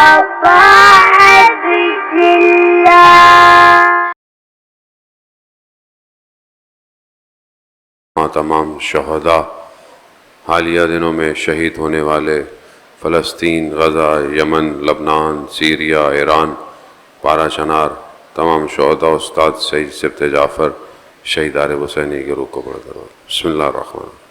طاعة الله. تمام شہداء حالیہ دنوں میں شہید ہونے والے فلسطین، غزہ، یمن، لبنان، سیریا، ایران، پارا چنار تمام شہداء استاد سید سبت جعفر شہید عارف حسینی کے روح کو پڑھ کر بسم اللہ الرحمن الرحیم.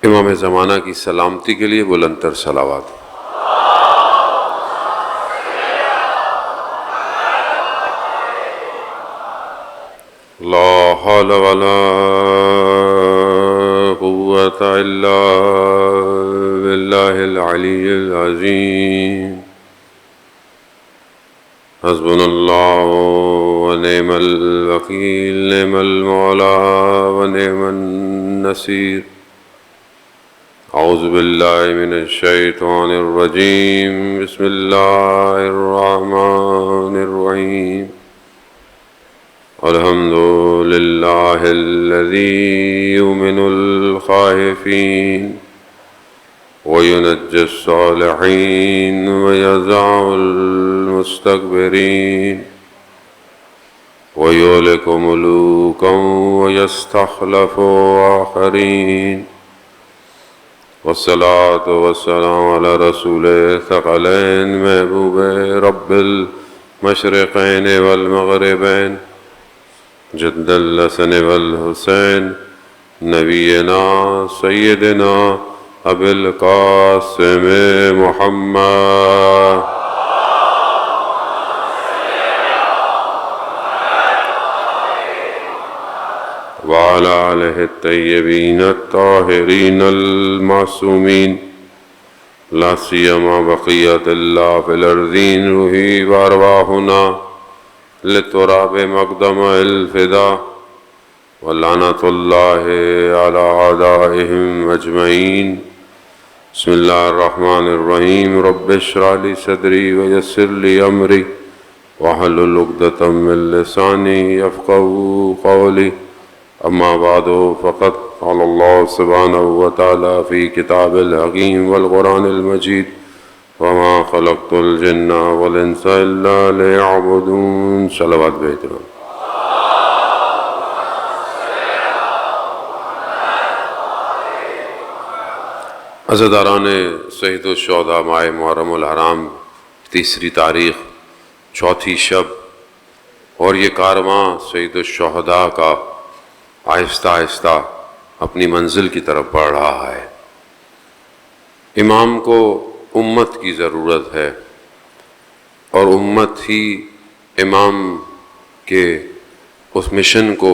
امام زمانہ کی سلامتی کے لیے بلند تر صلوات. لا حول ولا قوة الا باللہ العلی العظیم. حسبنا اللہ ونعم الوکیل، نعم المولا ونعم النصیر. اعوذ باللہ من الشیطان الرجیم، بسم اللہ الرحمن الرحیم. الحمد للہ الذی یؤمن الخائفین وینجی الصالحین ویضع المستکبرین ویہلک ملوکا ویستخلف آخرین. والصلاة والسلام على رسول ثقلین محبوب رب المشرقین والمغربین جد الحسن والحسین نبینا سیدنا ابی القاسم محمد وعلى آلہ الطیبین الطاہرین المعصومین لا سیما بقیت اللہ فی الارضین روحی وارواحنا لتراب مقدم الفدا ولعنت اللہ علی اعدائہم اجمعین. بسم اللہ الرحمن الرحیم. رب اشرح لی صدری ویسر لی امری واحلل عقدۃ من لسانی یفقہوا قولی. اما بعد فقد قال اللہ سبحانہ وتعالی فی کتاب الحکیم والقرآن المجید وما خلقت الجن والانس الا لیعبدون. صلوات بہترام. عزاداران شہید الشہداء ماہ محرم الحرام 3 تاریخ چوتھی شب، اور یہ کارواں شہید الشہداء کا آہستہ آہستہ اپنی منزل کی طرف بڑھ رہا ہے. امام کو امت کی ضرورت ہے، اور امت ہی امام کے اس مشن کو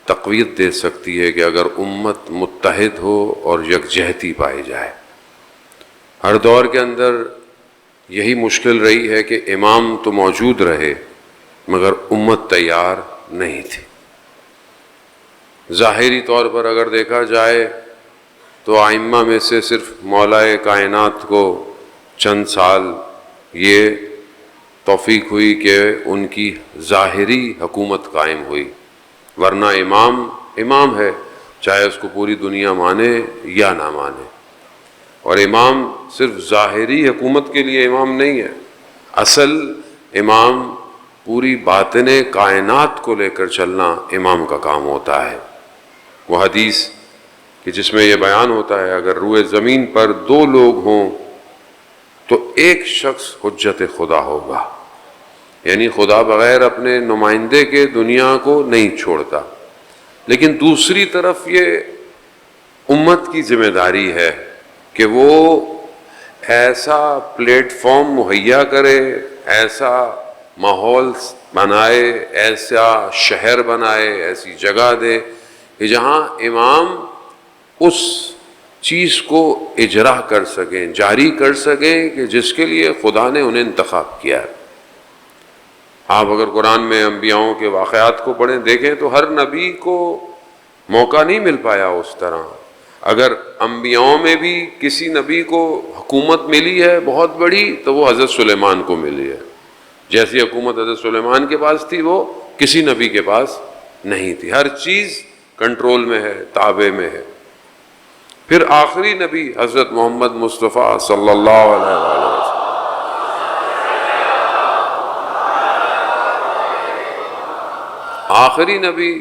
تقویت دے سکتی ہے کہ اگر امت متحد ہو اور یکجہتی پائی جائے. ہر دور کے اندر یہی مشکل رہی ہے کہ امام تو موجود رہے مگر امت تیار نہیں تھی. ظاہری طور پر اگر دیکھا جائے تو ائمہ میں سے صرف مولائے کائنات کو چند سال یہ توفیق ہوئی کہ ان کی ظاہری حکومت قائم ہوئی، ورنہ امام ہے، چاہے اس کو پوری دنیا مانے یا نہ مانے. اور امام صرف ظاہری حکومت کے لیے امام نہیں ہے، اصل امام پوری باطن کائنات کو لے کر چلنا امام کا کام ہوتا ہے. وہ حدیث کہ جس میں یہ بیان ہوتا ہے اگر روئے زمین پر 2 لوگ ہوں تو ایک شخص حجت خدا ہوگا، یعنی خدا بغیر اپنے نمائندے کے دنیا کو نہیں چھوڑتا. لیکن دوسری طرف یہ امت کی ذمہ داری ہے کہ وہ ایسا پلیٹ فارم مہیا کرے، ایسا ماحول بنائے، ایسا شہر بنائے، ایسی جگہ دے کہ جہاں امام اس چیز کو اجرا کر سکیں، جاری کر سکیں کہ جس کے لیے خدا نے انہیں انتخاب کیا ہے. آپ اگر قرآن میں انبیاؤں کے واقعات کو پڑھیں دیکھیں تو ہر نبی کو موقع نہیں مل پایا اس طرح. اگر انبیاؤں میں بھی کسی نبی کو حکومت ملی ہے بہت بڑی تو وہ حضرت سلیمان کو ملی ہے. جیسی حکومت حضرت سلیمان کے پاس تھی وہ کسی نبی کے پاس نہیں تھی. ہر چیز کنٹرول میں ہے، تابع میں ہے. پھر آخری نبی حضرت محمد مصطفیٰ صلی اللہ علیہ وسلم، آخری نبی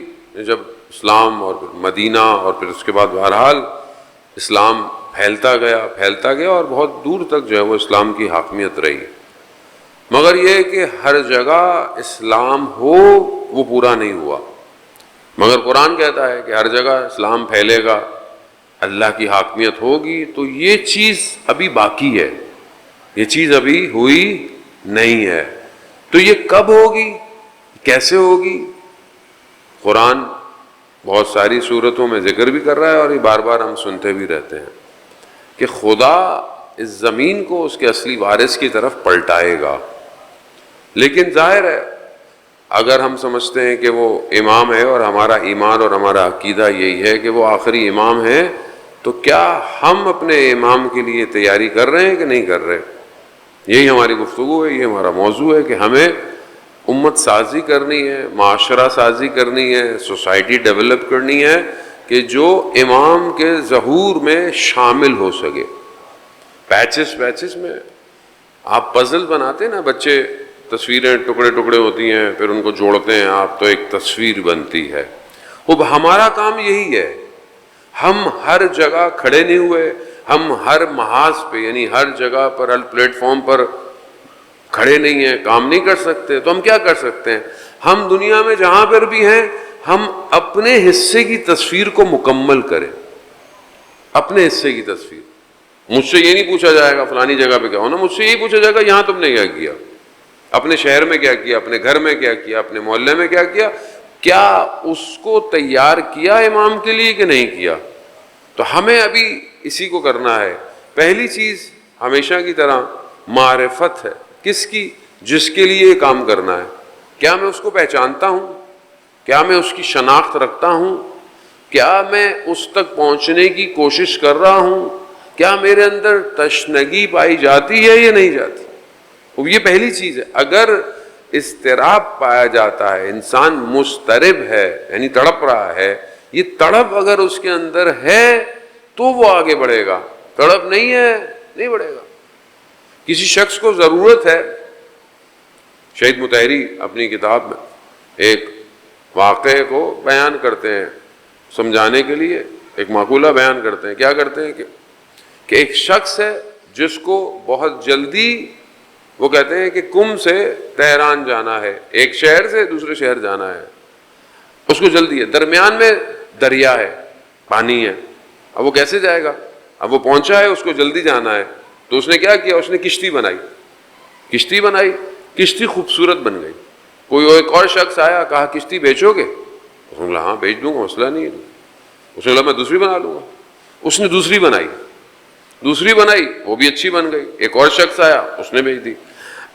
جب اسلام اور پھر مدینہ اور پھر اس کے بعد بہرحال اسلام پھیلتا گیا اور بہت دور تک جو ہے وہ اسلام کی حاکمیت رہی. مگر یہ کہ ہر جگہ اسلام ہو وہ پورا نہیں ہوا. مگر قرآن کہتا ہے کہ ہر جگہ اسلام پھیلے گا، اللہ کی حاکمیت ہوگی. تو یہ چیز ابھی باقی ہے، یہ چیز ابھی ہوئی نہیں ہے. تو یہ کب ہوگی، کیسے ہوگی؟ قرآن بہت ساری صورتوں میں ذکر بھی کر رہا ہے اور یہ بار بار ہم سنتے بھی رہتے ہیں کہ خدا اس زمین کو اس کے اصلی وارث کی طرف پلٹائے گا. لیکن ظاہر ہے اگر ہم سمجھتے ہیں کہ وہ امام ہے اور ہمارا ایمان اور ہمارا عقیدہ یہی ہے کہ وہ آخری امام ہے، تو کیا ہم اپنے امام کے لیے تیاری کر رہے ہیں کہ نہیں کر رہے؟ یہی ہماری گفتگو ہے، یہ ہمارا موضوع ہے کہ ہمیں امت سازی کرنی ہے، معاشرہ سازی کرنی ہے، سوسائٹی ڈیولپ کرنی ہے کہ جو امام کے ظہور میں شامل ہو سکے. پیچز میں آپ پزل بناتے ہیں نا، بچے تصویریں ٹکڑے ٹکڑے ہوتی ہیں پھر ان کو جوڑتے ہیں آپ تو ایک تصویر بنتی ہے. اب ہمارا کام یہی ہے، ہم ہر جگہ کھڑے نہیں ہوئے، ہم ہر محاذ پہ یعنی ہر جگہ پر ہر پلیٹ فارم پر کھڑے نہیں ہیں، کام نہیں کر سکتے. تو ہم کیا کر سکتے ہیں؟ ہم دنیا میں جہاں پر بھی ہیں ہم اپنے حصے کی تصویر کو مکمل کریں. اپنے حصے کی تصویر. مجھ سے یہ نہیں پوچھا جائے گا فلانی جگہ پہ کیا ہونا، مجھ سے یہی پوچھا جائے گا یہاں تم نے کیا کیا، اپنے شہر میں کیا کیا، اپنے گھر میں کیا کیا، اپنے محلے میں کیا کیا، کیا اس کو تیار کیا امام کے لیے کہ نہیں کیا. تو ہمیں ابھی اسی کو کرنا ہے. پہلی چیز ہمیشہ کی طرح معرفت ہے. کس کی؟ جس کے لیے یہ کام کرنا ہے. کیا میں اس کو پہچانتا ہوں؟ کیا میں اس کی شناخت رکھتا ہوں؟ کیا میں اس تک پہنچنے کی کوشش کر رہا ہوں؟ کیا میرے اندر تشنگی پائی جاتی ہے یا نہیں جاتی؟ یہ پہلی چیز ہے. اگر اضطراب پایا جاتا ہے، انسان مضطرب ہے یعنی تڑپ رہا ہے، یہ تڑپ اگر اس کے اندر ہے تو وہ آگے بڑھے گا. تڑپ نہیں ہے نہیں بڑھے گا. کسی شخص کو ضرورت ہے، شہید مطہری اپنی کتاب میں ایک واقعے کو بیان کرتے ہیں سمجھانے کے لیے، ایک مقولہ بیان کرتے ہیں. کیا کرتے ہیں کہ ایک شخص ہے جس کو بہت جلدی، وہ کہتے ہیں کہ کم سے تہران جانا ہے، ایک شہر سے دوسرے شہر جانا ہے، اس کو جلدی ہے. درمیان میں دریا ہے، پانی ہے. اب وہ کیسے جائے گا؟ اب وہ پہنچا ہے، اس کو جلدی جانا ہے، تو اس نے کیا کیا؟ اس نے کشتی بنائی. کشتی خوبصورت بن گئی. کوئی ایک اور شخص آیا، کہا کشتی بیچو گے؟ اس نے کہا ہاں بیچ دوں گا، مسئلہ نہیں ہے. اس نے کہا میں دوسری بنا لوں گا. اس نے دوسری بنائی، وہ بھی اچھی بن گئی. ایک اور شخص آیا، اس نے بیچ دی.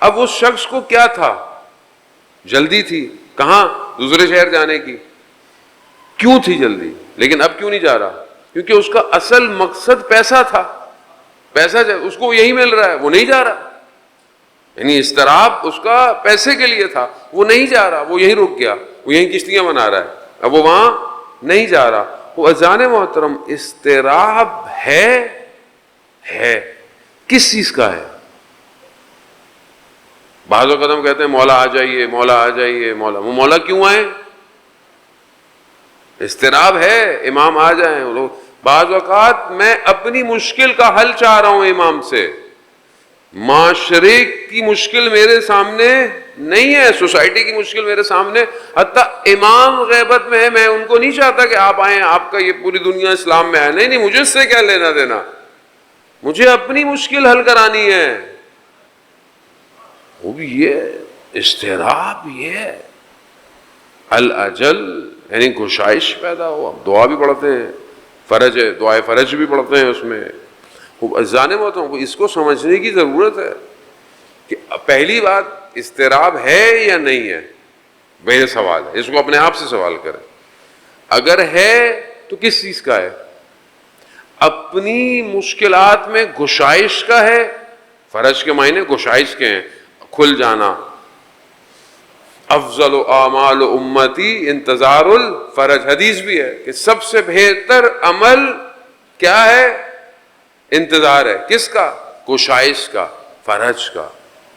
اب اس شخص کو کیا تھا؟ جلدی تھی. کہاں؟ دوسرے شہر جانے کی. کیوں تھی جلدی؟ لیکن اب کیوں نہیں جا رہا؟ کیونکہ اس کا اصل مقصد پیسہ تھا. پیسہ اس کو یہی مل رہا ہے، وہ نہیں جا رہا. یعنی اضطراب اس کا پیسے کے لیے تھا، وہ نہیں جا رہا، وہ یہیں رک گیا، وہ یہیں کشتیاں بنا رہا ہے، اب وہ وہاں نہیں جا رہا. وہ اذان محترم اضطراب ہے کس چیز کا ہے؟ بعض اوقات ہم کہتے ہیں مولا آ جائیے، مولا آ جائیے، مولا. وہ مولا کیوں آئے؟ اضطراب ہے، امام آ جائیں. لوگ بعض اوقات میں اپنی مشکل کا حل چاہ رہا ہوں امام سے، معاشرے کی مشکل میرے سامنے نہیں ہے، سوسائٹی کی مشکل میرے سامنے، حتیٰ امام غیبت میں ہے، میں ان کو نہیں چاہتا کہ آپ آئیں، آپ کا یہ پوری دنیا اسلام میں آئے. نہیں، مجھے اس سے کیا لینا دینا، مجھے اپنی مشکل حل کرانی ہے. وہ بھی یہ اضطراب، یہ الاجل یعنی گشائش پیدا ہو. اب دعا بھی پڑھتے ہیں، فرج ہے، دعائے فرج بھی پڑھتے ہیں اس میں. اذان محترم اس کو سمجھنے کی ضرورت ہے کہ پہلی بات اضطراب ہے یا نہیں ہے، میرا سوال ہے، اس کو اپنے آپ سے سوال کریں. اگر ہے تو کس چیز کا ہے؟ اپنی مشکلات میں گشائش کا ہے. فرج کے معنی گشائش کے ہیں، کھل جانا. افضل اعمال امتی انتظار الفرج، حدیث بھی ہے کہ سب سے بہتر عمل کیا ہے؟ انتظار ہے. کس کا؟ گشائش کا، فرج کا.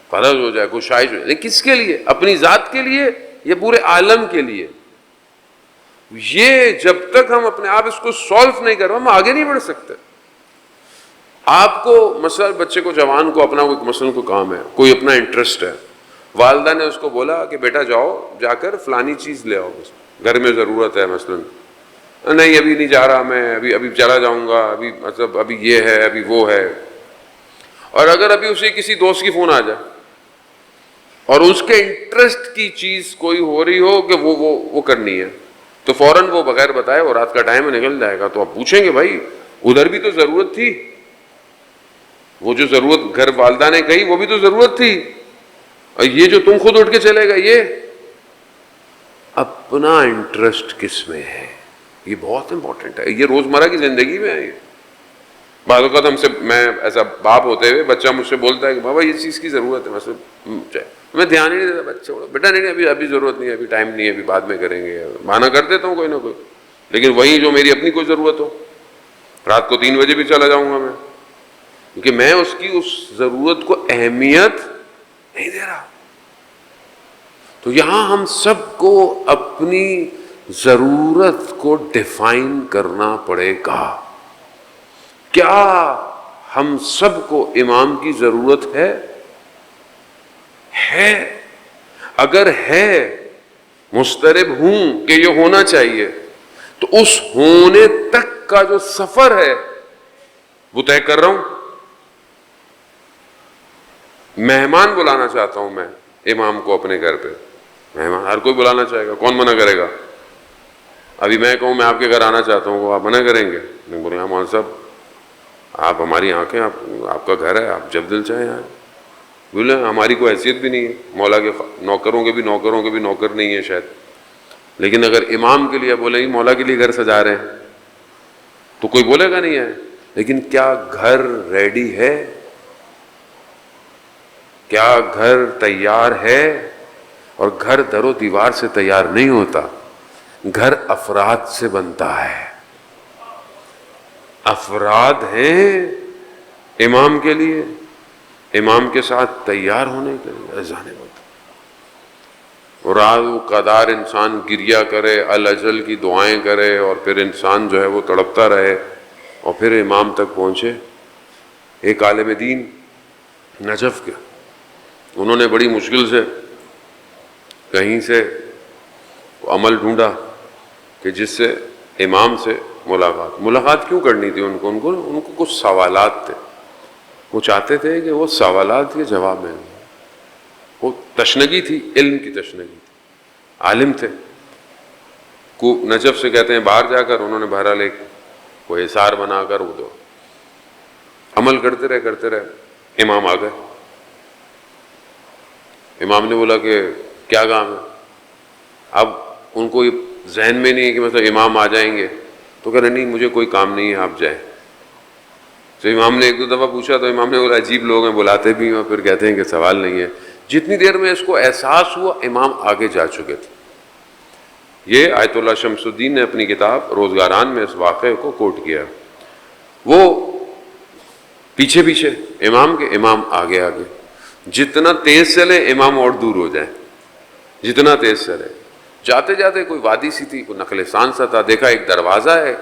فرج ہو جائے، گشائش ہو جائے. لیکن کس کے لیے؟ اپنی ذات کے لیے یا پورے عالم کے لیے؟ یہ جب تک ہم اپنے آپ اس کو سولو نہیں کرو ہم آگے نہیں بڑھ سکتے. آپ کو مثلا بچے کو، جوان کو اپنا کوئی مثلا کوئی کام ہے، کوئی اپنا انٹرسٹ ہے، والدہ نے اس کو بولا کہ بیٹا جاؤ جا کر فلانی چیز لے آؤ، گھر میں ضرورت ہے مثلا. نہیں ابھی نہیں جا رہا میں، ابھی چلا جاؤں گا، ابھی مطلب ابھی یہ ہے، ابھی وہ ہے. اور اگر ابھی اسے کسی دوست کی فون آ جائے اور اس کے انٹرسٹ کی چیز کوئی ہو رہی ہو کہ وہ کرنی ہے، تو فوراً وہ بغیر بتائے، اور رات کا ٹائم نکل جائے گا، تو آپ پوچھیں گے بھائی ادھر بھی تو ضرورت تھی، وہ جو ضرورت گھر والدہ نے کہی وہ بھی تو ضرورت تھی، اور یہ جو تم خود اٹھ کے چلے گا. یہ اپنا انٹرسٹ کس میں ہے، یہ بہت امپورٹنٹ ہے. یہ روزمرہ کی زندگی میں ہے. بعض اوقات ہم سے، میں ایسا باپ ہوتے ہوئے بچہ مجھ سے بولتا ہے کہ بابا یہ چیز کی ضرورت ہے، مثلا میں دھیان ہی نہیں دیتا، بچہ بیٹا نہیں ابھی ضرورت نہیں ہے، ابھی ٹائم نہیں ہے، ابھی بعد میں کریں گے، بہانہ کر دیتا ہوں کوئی نہ کوئی. لیکن وہیں جو میری اپنی کوئی ضرورت ہو، رات کو 3 بجے بھی چلا جاؤں گا میں، کیونکہ میں اس کی اس ضرورت کو اہمیت نہیں دے رہا. تو یہاں ہم سب کو اپنی ضرورت کو ڈیفائن کرنا پڑے گا. کیا ہم سب کو امام کی ضرورت ہے؟ اگر ہے، مسترب ہوں کہ یہ ہونا چاہیے، تو اس ہونے تک کا جو سفر ہے وہ طے کر رہا ہوں. مہمان بلانا چاہتا ہوں میں امام کو اپنے گھر پہ، مہمان ہر کوئی بلانا چاہے گا، کون منع کرے گا؟ ابھی میں کہوں میں آپ کے گھر آنا چاہتا ہوں، وہ آپ منع کریں گے؟ نہیں، بولے ہاں مولوی صاحب آپ ہماری آنکھیں، آپ کا گھر ہے، آپ جب دل چاہیں آئیں. بولے ہماری کوئی حیثیت بھی نہیں ہے، مولا کے نوکروں کے بھی نوکر نہیں ہے شاید، لیکن اگر امام کے لیے بولیں گے مولا کے لیے گھر سجا رہے ہیں تو کوئی بولے گا نہیں ہے. لیکن کیا گھر ریڈی ہے؟ کیا گھر تیار ہے؟ اور گھر در و دیوار سے تیار نہیں ہوتا، گھر افراد سے بنتا ہے. افراد ہیں امام کے لیے، امام کے ساتھ تیار ہونے کے لیے اذان وقت. اور وہ قدار انسان گریا کرے، الاجل کی دعائیں کرے، اور پھر انسان جو ہے وہ تڑپتا رہے اور پھر امام تک پہنچے. ایک عالم دین نجف کے، انہوں نے بڑی مشکل سے کہیں سے عمل ڈھونڈا کہ جس سے امام سے ملاقات کیوں کرنی تھی ان کو کچھ سوالات تھے، وہ چاہتے تھے کہ وہ سوالات کے جواب میں، وہ تشنگی تھی، علم کی تشنگی تھی، عالم تھے. کو نجف سے کہتے ہیں باہر جا کر انہوں نے بہرحال ایک کوئی حصار بنا کر وہ دو عمل کرتے رہے. امام آ گئے. امام نے بولا کہ کیا کام ہے؟ اب ان کو ذہن میں نہیں ہے کہ مطلب امام آ جائیں گے، تو کہہ رہے نہیں مجھے کوئی کام نہیں ہے، آپ جائیں. تو امام نے 1-2 دفعہ پوچھا تو امام نے بولا عجیب لوگ ہیں، بلاتے بھی ہیں اور پھر کہتے ہیں کہ سوال نہیں ہے. جتنی دیر میں اس کو احساس ہوا امام آگے جا چکے تھے. یہ آیت اللہ شمس الدین نے اپنی کتاب روزگاران میں اس واقعے کو کوٹ کیا. وہ پیچھے امام کے، امام آگے، جتنا تیز چلے امام اور دور ہو جائیں، جتنا تیز چلے. جاتے جاتے کوئی وادی سی تھی، کوئی نخل سان سا تھا، دیکھا ایک دروازہ ہے،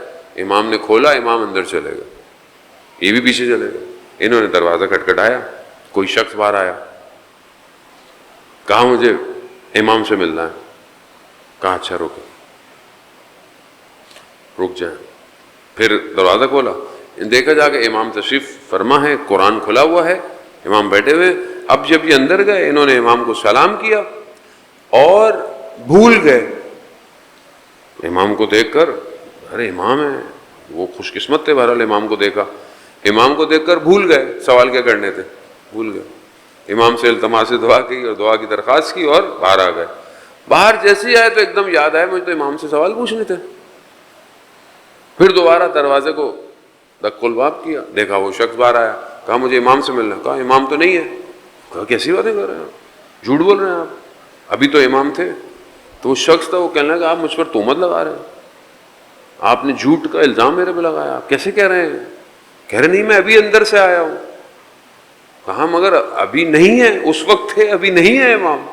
امام نے کھولا، امام اندر چلے گئے، یہ بھی پیچھے چلے گئے. انہوں نے دروازہ کھٹکھٹایا، کوئی شخص باہر آیا، کہا مجھے امام سے ملنا ہے. کہا اچھا رک جائیں. پھر دروازہ کھولا، دیکھا جا کہ امام تشریف فرما ہے، قرآن کھلا ہوا ہے، امام بیٹھے ہوئے. اب جب یہ اندر گئے انہوں نے امام کو سلام کیا اور بھول گئے. امام کو دیکھ کر، ارے امام ہے، وہ خوش قسمت تھے بہرحال امام کو دیکھا. امام کو دیکھ کر بھول گئے سوال کیا کرنے تھے، بھول گئے. امام سے التماس دعا کی اور دعا کی درخواست کی اور باہر آ گئے. باہر جیسے ہی آئے تو ایک دم یاد آیا مجھے تو امام سے سوال پوچھنے تھے. پھر دوبارہ دروازے کو دق الباب کیا, دیکھا وہ شخص باہر آیا, کہا مجھے امام سے ملنا ہے. کہا امام تو نہیں ہے. کہا کیسی باتیں کر رہے ہیں آپ, جھوٹ بول رہے ہیں آپ, ابھی تو امام تھے. تو وہ شخص تھا, وہ کہنے لگا آپ مجھ پر تہمت لگا رہے ہیں, آپ نے جھوٹ کا الزام میرے پہ لگایا, آپ کیسے کہہ رہے ہیں؟ کہہ رہے نہیں میں ابھی اندر سے آیا ہوں. کہا مگر ابھی نہیں ہے, اس وقت تھے ابھی نہیں ہے امام.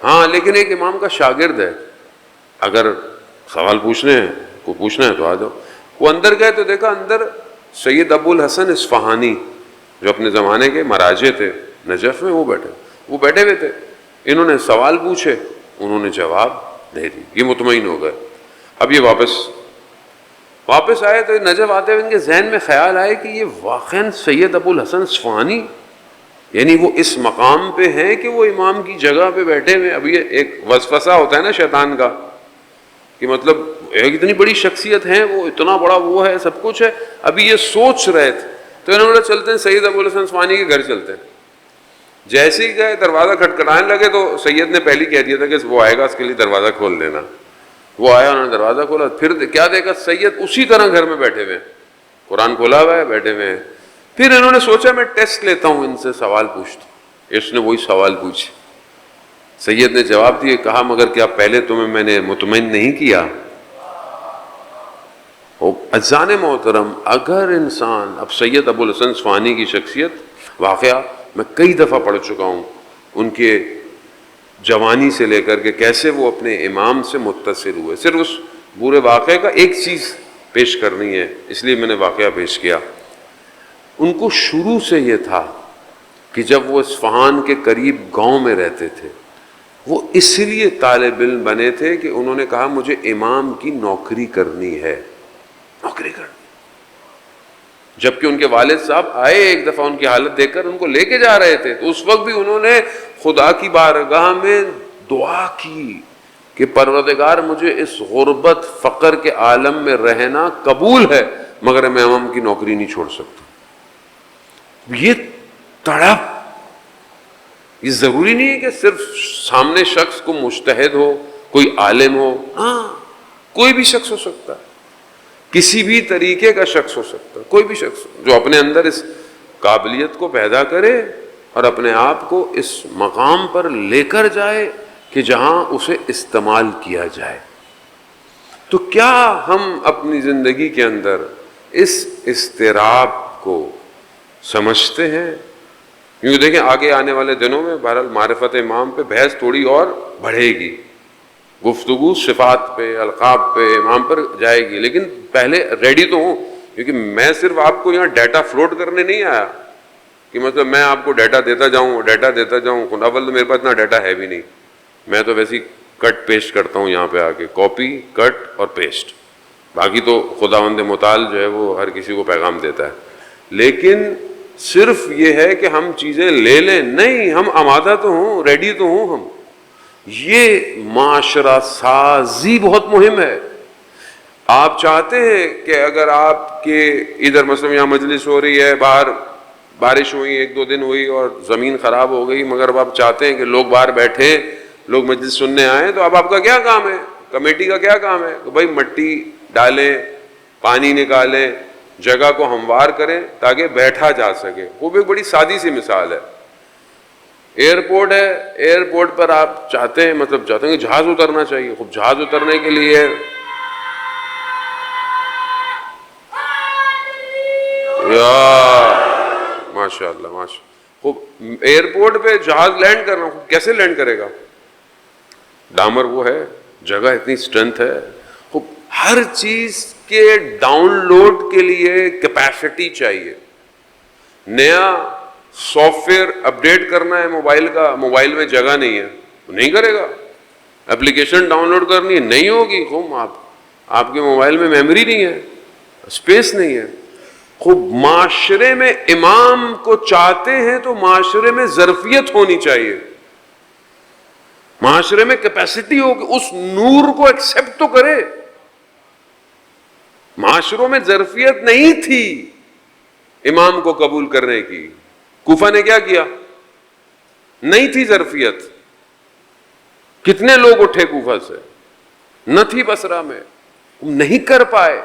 ہاں لیکن ایک امام کا شاگرد ہے, اگر سوال پوچھنے ہیں کو پوچھنا ہے تو آ جاؤ. وہ اندر گئے تو دیکھا اندر سید ابو الحسن اصفہانی جو اپنے زمانے کے مراجع تھے نجف میں, وہ بیٹھے ہوئے تھے. انہوں نے سوال پوچھے, انہوں نے جواب دے دی, یہ مطمئن ہو گئے. اب یہ واپس آئے تو نجف آتے ہوئے ان کے ذہن میں خیال آئے کہ یہ واقعاً سید ابو الحسن اصفہانی, یعنی وہ اس مقام پہ ہیں کہ وہ امام کی جگہ پہ بیٹھے ہوئے. اب یہ ایک وسوسہ ہوتا ہے نا شیطان کا, کہ مطلب ایک اتنی بڑی شخصیت ہے, وہ اتنا بڑا وہ ہے, سب کچھ ہے. ابھی یہ سوچ رہے تھے تو انہوں نے چلتے ہیں سید ابو الحسن اصفہانی کے گھر چلتے ہیں. جیسے ہی گئے دروازہ کھٹکھٹانے لگے تو سید نے پہلے کہہ دیا تھا کہ وہ آئے گا اس کے لیے دروازہ کھول دینا. وہ آیا, انہوں نے دروازہ کھولا, پھر کیا دیکھا سید اسی طرح گھر میں بیٹھے ہوئے ہیں, قرآن کھولا ہوا ہے, بیٹھے ہوئے ہیں. پھر انہوں نے سوچا میں ٹیسٹ لیتا ہوں, ان سے سوال پوچھتا ہوں. اس نے وہی سوال پوچھے, سید نے جواب دیے. کہا مگر کیا پہلے تمہیں میں نے مطمئن نہیں کیا؟ اذان محترم, اگر انسان, اب سید ابو الحسن اصفہانی کی شخصیت واقعہ میں کئی دفعہ پڑھ چکا ہوں, ان کے جوانی سے لے کر کے کیسے وہ اپنے امام سے متصل ہوئے. صرف اس پورے واقعے کا ایک چیز پیش کرنی ہے, اس لیے میں نے واقعہ پیش کیا. ان کو شروع سے یہ تھا کہ جب وہ اصفہان کے قریب گاؤں میں رہتے تھے, وہ اس لیے طالب علم بنے تھے کہ انہوں نے کہا مجھے امام کی نوکری کرنی ہے, نوکری کرنی. جبکہ ان کے والد صاحب آئے ایک دفعہ ان کی حالت دیکھ کر ان کو لے کے جا رہے تھے, تو اس وقت بھی انہوں نے خدا کی بارگاہ میں دعا کی کہ پروردگار مجھے اس غربت فقر کے عالم میں رہنا قبول ہے, مگر میں امام کی نوکری نہیں چھوڑ سکتا. یہ تڑپ, یہ ضروری نہیں ہے کہ صرف سامنے شخص کو مجتہد ہو, کوئی عالم ہو, ہاں کوئی بھی شخص ہو سکتا ہے, کسی بھی طریقے کا شخص ہو سکتا ہے, کوئی بھی شخص جو اپنے اندر اس قابلیت کو پیدا کرے اور اپنے آپ کو اس مقام پر لے کر جائے کہ جہاں اسے استعمال کیا جائے. تو کیا ہم اپنی زندگی کے اندر اس اضطراب کو سمجھتے ہیں؟ کیونکہ دیکھیں آگے آنے والے دنوں میں بہرحال معرفت امام پہ بحث تھوڑی اور بڑھے گی, گفتگو صفات پہ, القاب پہ, امام پر جائے گی. لیکن پہلے ریڈی تو ہوں, کیونکہ میں صرف آپ کو یہاں ڈیٹا فلوٹ کرنے نہیں آیا کہ مطلب میں آپ کو ڈیٹا دیتا جاؤں. اول تو میرے پاس اتنا ڈیٹا ہے بھی نہیں, میں تو ویسے ہی کٹ پیسٹ کرتا ہوں یہاں پہ آ کے, کاپی کٹ اور پیسٹ. باقی تو خداوند متعال جو ہے وہ ہر کسی کو پیغام دیتا ہے. لیکن صرف یہ ہے کہ ہم چیزیں لے لیں نہیں, ہم آمادہ تو ہوں, ریڈی تو ہوں ہم. یہ معاشرہ سازی بہت مہم ہے. آپ چاہتے ہیں کہ اگر آپ کے ادھر مثلا یہاں مجلس ہو رہی ہے, باہر بارش ہوئی, 1-2 دن ہوئی اور زمین خراب ہو گئی, مگر اب آپ چاہتے ہیں کہ لوگ باہر بیٹھے, لوگ مجلس سننے آئیں, تو اب آپ کا کیا کام ہے, کمیٹی کا کیا کام ہے کہ بھائی مٹی ڈالیں, پانی نکالیں, جگہ کو ہموار کریں تاکہ بیٹھا جا سکے. وہ بھی ایک بڑی سادی سی مثال ہے. ایئرپورٹ ہے, ایئرپورٹ پر آپ چاہتے ہیں کہ جہاز اترنا چاہیے. خوب جہاز اترنے کے لیے ماشاء اللہ خوب ایئرپورٹ پہ جہاز لینڈ کرنا, کیسے لینڈ کرے گا؟ ڈامر وہ ہے, جگہ اتنی اسٹرینتھ ہے, خوب ہر چیز کے ڈاؤن لوڈ کے لیے کیپیسٹی چاہیے. نیا سافٹ ویئر اپڈیٹ کرنا ہے موبائل کا, موبائل میں جگہ نہیں ہے تو نہیں کرے گا. اپلیکیشن ڈاؤن لوڈ کرنی ہے, نہیں ہوگی. خوب آپ کے موبائل میں میموری نہیں ہے, اسپیس نہیں ہے. خوب معاشرے میں امام کو چاہتے ہیں تو معاشرے میں ظرفیت ہونی چاہیے, معاشرے میں کیپیسٹی ہو کہ اس نور کو ایکسپٹ تو کرے. معاشروں میں ظرفیت نہیں تھی امام کو قبول کرنے کی. کوفہ نے کیا کیا؟ نہیں تھی ظرفیت. کتنے لوگ اٹھے کوفہ سے, نہ تھی بصرہ میں, نہیں کر پائے.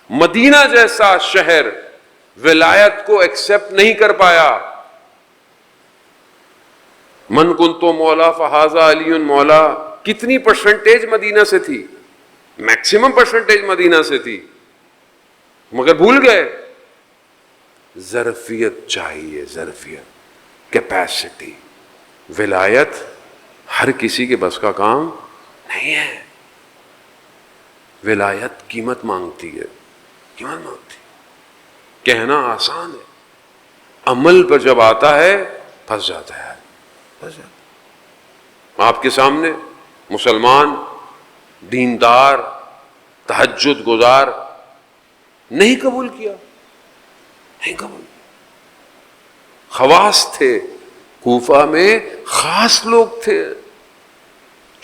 مدینہ جیسا شہر ولایت کو ایکسپٹ نہیں کر پایا. من کنت مولا فہذا علی مولا, کتنی پرسنٹیج مدینہ سے تھی؟ میکسیمم پرسنٹیج مدینہ سے تھی, مگر بھول گئے. ظرفیت چاہیے, ظرفیت, کیپیسٹی. ولایت ہر کسی کے بس کا کام نہیں ہے. ولایت قیمت مانگتی ہے, قیمت مانگتی ہے. کہنا آسان ہے, عمل پر جب آتا ہے پھنس جاتا ہے, پھنس جاتا ہے. آپ کے سامنے مسلمان, دیندار, تہجد گزار, نہیں قبول کیا, نہیں قبول. خواص تھے کوفہ میں, خاص لوگ تھے,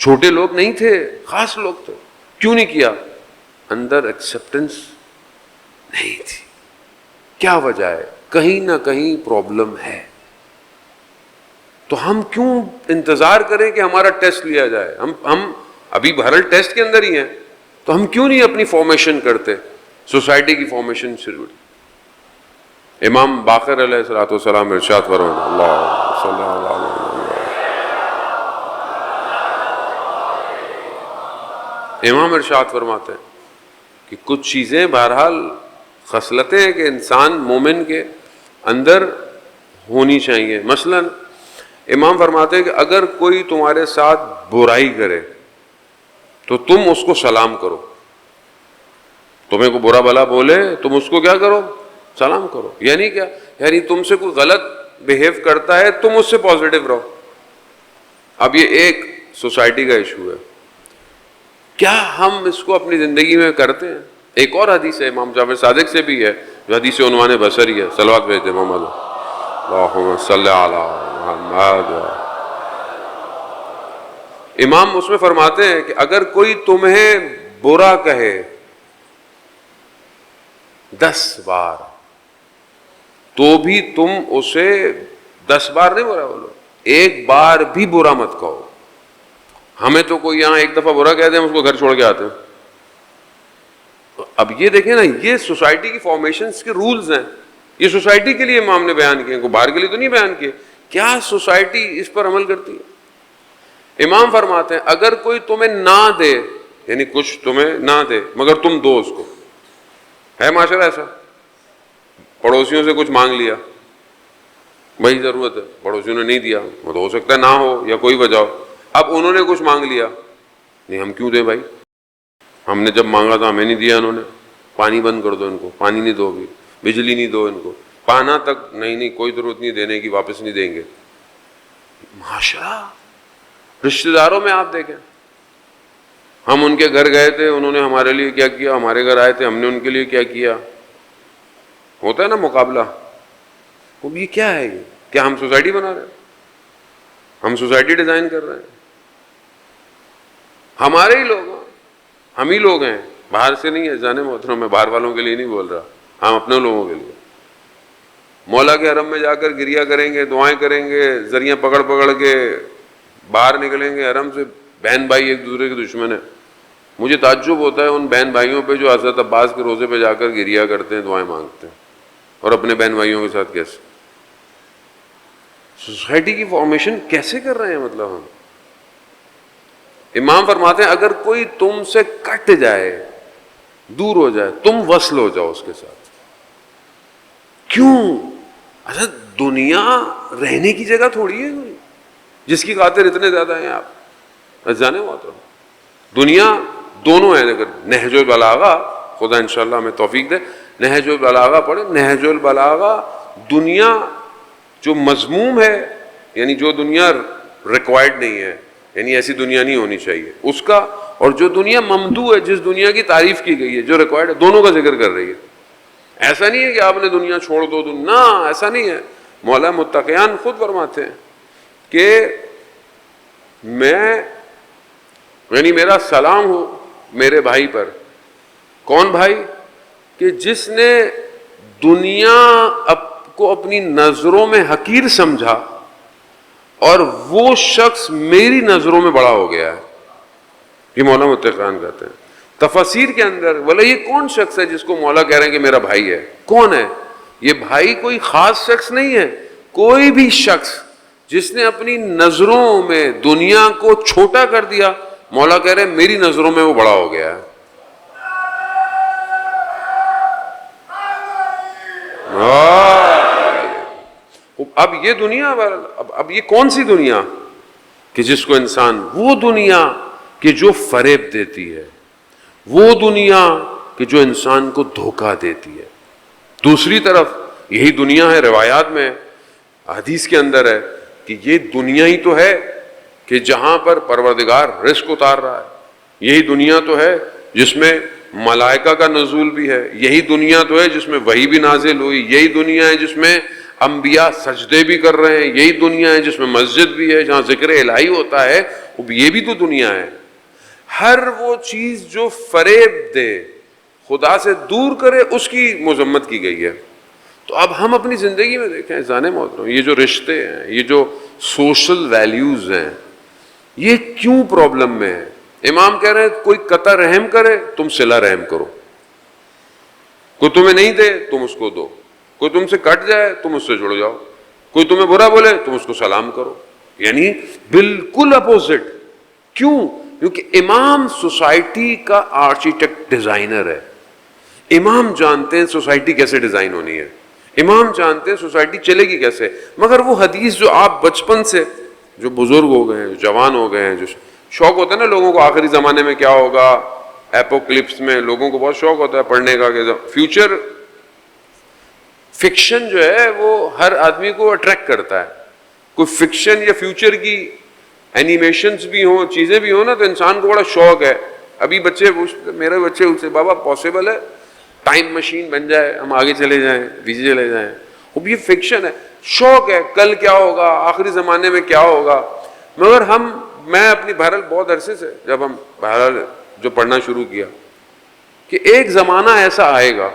چھوٹے لوگ نہیں تھے, خاص لوگ تھے. کیوں نہیں کیا؟ اندر ایکسیپٹنس نہیں تھی. کیا وجہ ہے؟ کہیں نہ کہیں پرابلم ہے. تو ہم کیوں انتظار کریں کہ ہمارا ٹیسٹ لیا جائے؟ ہم ابھی بہرحال ٹیسٹ کے اندر ہی ہیں, تو ہم کیوں نہیں اپنی فارمیشن کرتے, سوسائٹی کی فارمیشن شروع. امام باقر علیہ الصلوۃ والسلام ارشاد فرماتے ہیں, اللہ صلی اللہ علیہ وسلم, امام ارشاد فرماتے ہیں کہ کچھ چیزیں بہرحال خصلتیں ہیں کہ انسان مومن کے اندر ہونی چاہیے. مثلا امام فرماتے ہیں کہ اگر کوئی تمہارے ساتھ برائی کرے تو تم اس کو سلام کرو. تمہیں کو برا بلا بولے تم اس کو کیا کرو؟ سلام کرو. یعنی کیا؟ یعنی تم سے کوئی غلط بیہیو کرتا ہے تم اس سے پازیٹیو رہو. اب یہ ایک سوسائٹی کا ایشو ہے. کیا ہم اس کو اپنی زندگی میں کرتے ہیں؟ ایک اور حدیث ہے امام جعفر صادق سے بھی ہے, جو حدیث عنوان بصری ہے. صلوات بھیجتے محمد, اللہم صلی علی محمد. امام اس میں فرماتے ہیں کہ اگر کوئی تمہیں برا کہے 10 بار تو بھی تم اسے 10 بار نہیں برا بولو, 1 بار بھی برا مت کہو. ہمیں تو کوئی یہاں 1 دفعہ برا کہتے ہیں, اس کو گھر چھوڑ کے آتے ہیں. اب یہ دیکھیں نا, یہ سوسائٹی کی فارمیشنز کے رولز ہیں. یہ سوسائٹی کے لیے امام نے بیان کیے, کو باہر کے لیے تو نہیں بیان کیے. کیا سوسائٹی اس پر عمل کرتی ہے؟ امام فرماتے ہیں اگر کوئی تمہیں نہ دے, یعنی کچھ تمہیں نہ دے مگر تم دو اس کو. ہے معاشرہ ایسا؟ پڑوسیوں سے کچھ مانگ لیا, بھائی ضرورت ہے, پڑوسیوں نے نہیں دیا, وہ تو ہو سکتا ہے نہ ہو یا کوئی وجہ ہو. اب انہوں نے کچھ مانگ لیا, نہیں ہم کیوں دیں بھائی, ہم نے جب مانگا تھا ہمیں نہیں دیا انہوں نے. پانی بند کر دو ان کو, پانی نہیں دو گی, بجلی نہیں دو ان کو, پانا تک نہیں, کوئی ضرورت نہیں دینے کی, واپس نہیں دیں گے. معاشرہ. رشتہ داروں میں آپ دیکھیں, ہم ان کے گھر گئے تھے, انہوں نے ہمارے لیے کیا کیا, ہمارے گھر آئے تھے, ہم نے ان کے لیے کیا کیا. ہوتا ہے نا مقابلہ. اب یہ کیا ہے؟ کیا ہم سوسائٹی بنا رہے ہیں؟ ہم سوسائٹی ڈیزائن کر رہے ہیں. ہمارے ہی لوگ, ہم ہی لوگ ہیں, باہر سے نہیں ہے. جانے محترم, میں باہر والوں کے لیے نہیں بول رہا, ہم اپنے لوگوں کے لیے. مولا کے حرم میں جا کر گریا کریں گے, دعائیں کریں گے, ذریعہ پکڑ پکڑ کے باہر نکلیں گے حرم سے. بہن بھائی ایک دوسرے کے دشمن ہیں. مجھے تعجب ہوتا ہے ان بہن بھائیوں پہ جو حضرت عباس کے روزے پہ جا کر گریا کرتے ہیں, دعائیں مانگتے ہیں, اور اپنے بہن بھائیوں کے ساتھ کیسے. سوسائٹی کی فارمیشن کیسے کر رہے ہیں مطلب ہم. امام فرماتے ہیں اگر کوئی تم سے کٹ جائے, دور ہو جائے, تم وصل ہو جاؤ اس کے ساتھ. کیوں؟ اچھا دنیا رہنے کی جگہ تھوڑی ہے کوئی جس کی خاطر اتنے زیادہ ہیں آپ. جانے محترم, دنیا دونوں ہیں. اگر نہج البلاغہ, خدا انشاءاللہ ہمیں توفیق دے, نہج البلاغہ پڑھیں. نہج البلاغہ دنیا جو مذموم ہے, یعنی جو دنیا ریکوائرڈ نہیں ہے, یعنی ایسی دنیا نہیں ہونی چاہیے اس کا, اور جو دنیا ممدوح ہے, جس دنیا کی تعریف کی گئی ہے, جو ریکوائرڈ ہے, دونوں کا ذکر کر رہی ہے. ایسا نہیں ہے کہ آپ نے دنیا چھوڑ دو, نہ ایسا نہیں ہے. مولا متقیان خود فرماتے ہیں کہ میں, یعنی میرا سلام ہو میرے بھائی پر. کون بھائی؟ کہ جس نے دنیا کو اپنی نظروں میں حقیر سمجھا اور وہ شخص میری نظروں میں بڑا ہو گیا ہے. یہ مولا متقی خان کہتے ہیں تفاسیر کے اندر. بولے یہ کون شخص ہے جس کو مولا کہہ رہے ہیں کہ میرا بھائی ہے؟ کون ہے یہ بھائی؟ کوئی خاص شخص نہیں ہے. کوئی بھی شخص جس نے اپنی نظروں میں دنیا کو چھوٹا کر دیا، مولا کہہ رہے ہیں میری نظروں میں وہ بڑا ہو گیا ہے. اب یہ دنیا، اب یہ کون سی دنیا کہ جس کو انسان، وہ دنیا کہ جو فریب دیتی ہے، وہ دنیا کہ جو انسان کو دھوکہ دیتی ہے. دوسری طرف یہی دنیا ہے، روایات میں حدیث کے اندر ہے کہ یہ دنیا ہی تو ہے کہ جہاں پر پروردگار رزق اتار رہا ہے. یہی دنیا تو ہے جس میں ملائکہ کا نزول بھی ہے. یہی دنیا تو ہے جس میں وحی بھی نازل ہوئی. یہی دنیا ہے جس میں انبیاء سجدے بھی کر رہے ہیں. یہی دنیا ہے جس میں مسجد بھی ہے، جہاں ذکر الہی ہوتا ہے. یہ بھی تو دنیا ہے. ہر وہ چیز جو فریب دے، خدا سے دور کرے، اس کی مذمت کی گئی ہے. تو اب ہم اپنی زندگی میں دیکھیں زانے محترم، یہ جو رشتے ہیں، یہ جو سوشل ویلیوز ہیں، یہ کیوں پرابلم میں ہے؟ امام کہہ رہے ہیں کوئی قطع رحم کرے تم صلہ رحم کرو، کوئی تمہیں نہیں دے تم اس کو دو، کوئی تم سے کٹ جائے تم اس سے جڑ جاؤ، کوئی تمہیں برا بولے تم اس کو سلام کرو. یعنی بالکل اپوزٹ. کیوں؟ کیونکہ امام سوسائٹی کا آرکیٹیکٹ ڈیزائنر ہے. امام جانتے ہیں سوسائٹی کیسے ڈیزائن ہونی ہے، امام جانتے ہیں سوسائٹی چلے گی کیسے. مگر وہ حدیث جو آپ بچپن سے، جو بزرگ ہو گئے ہیں، جو جوان ہو گئے ہیں، جو شوق ہوتا ہے نا لوگوں کو آخری زمانے میں کیا ہوگا، ایپوکلپس میں لوگوں کو بہت شوق ہوتا ہے پڑھنے کا کہ فیوچر فکشن جو ہے وہ ہر آدمی کو اٹریکٹ کرتا ہے. کوئی فکشن یا فیوچر کی اینیمیشنز بھی ہوں، چیزیں بھی ہوں نا، تو انسان کو بڑا شوق ہے. ابھی بچے پوچھتے، میرے بچے ان سے بابا پاسبل ہے ٹائم مشین بن جائے، ہم آگے چلے جائیں، پیچھے چلے جائیں؟ اب یہ فکشن ہے، شوق ہے کل کیا ہوگا، آخری زمانے میں کیا ہوگا. مگر میں اپنی بہرحال بہت عرصے سے جب ہم بہرحال جو پڑھنا شروع کیا کہ ایک زمانہ ایسا آئے گا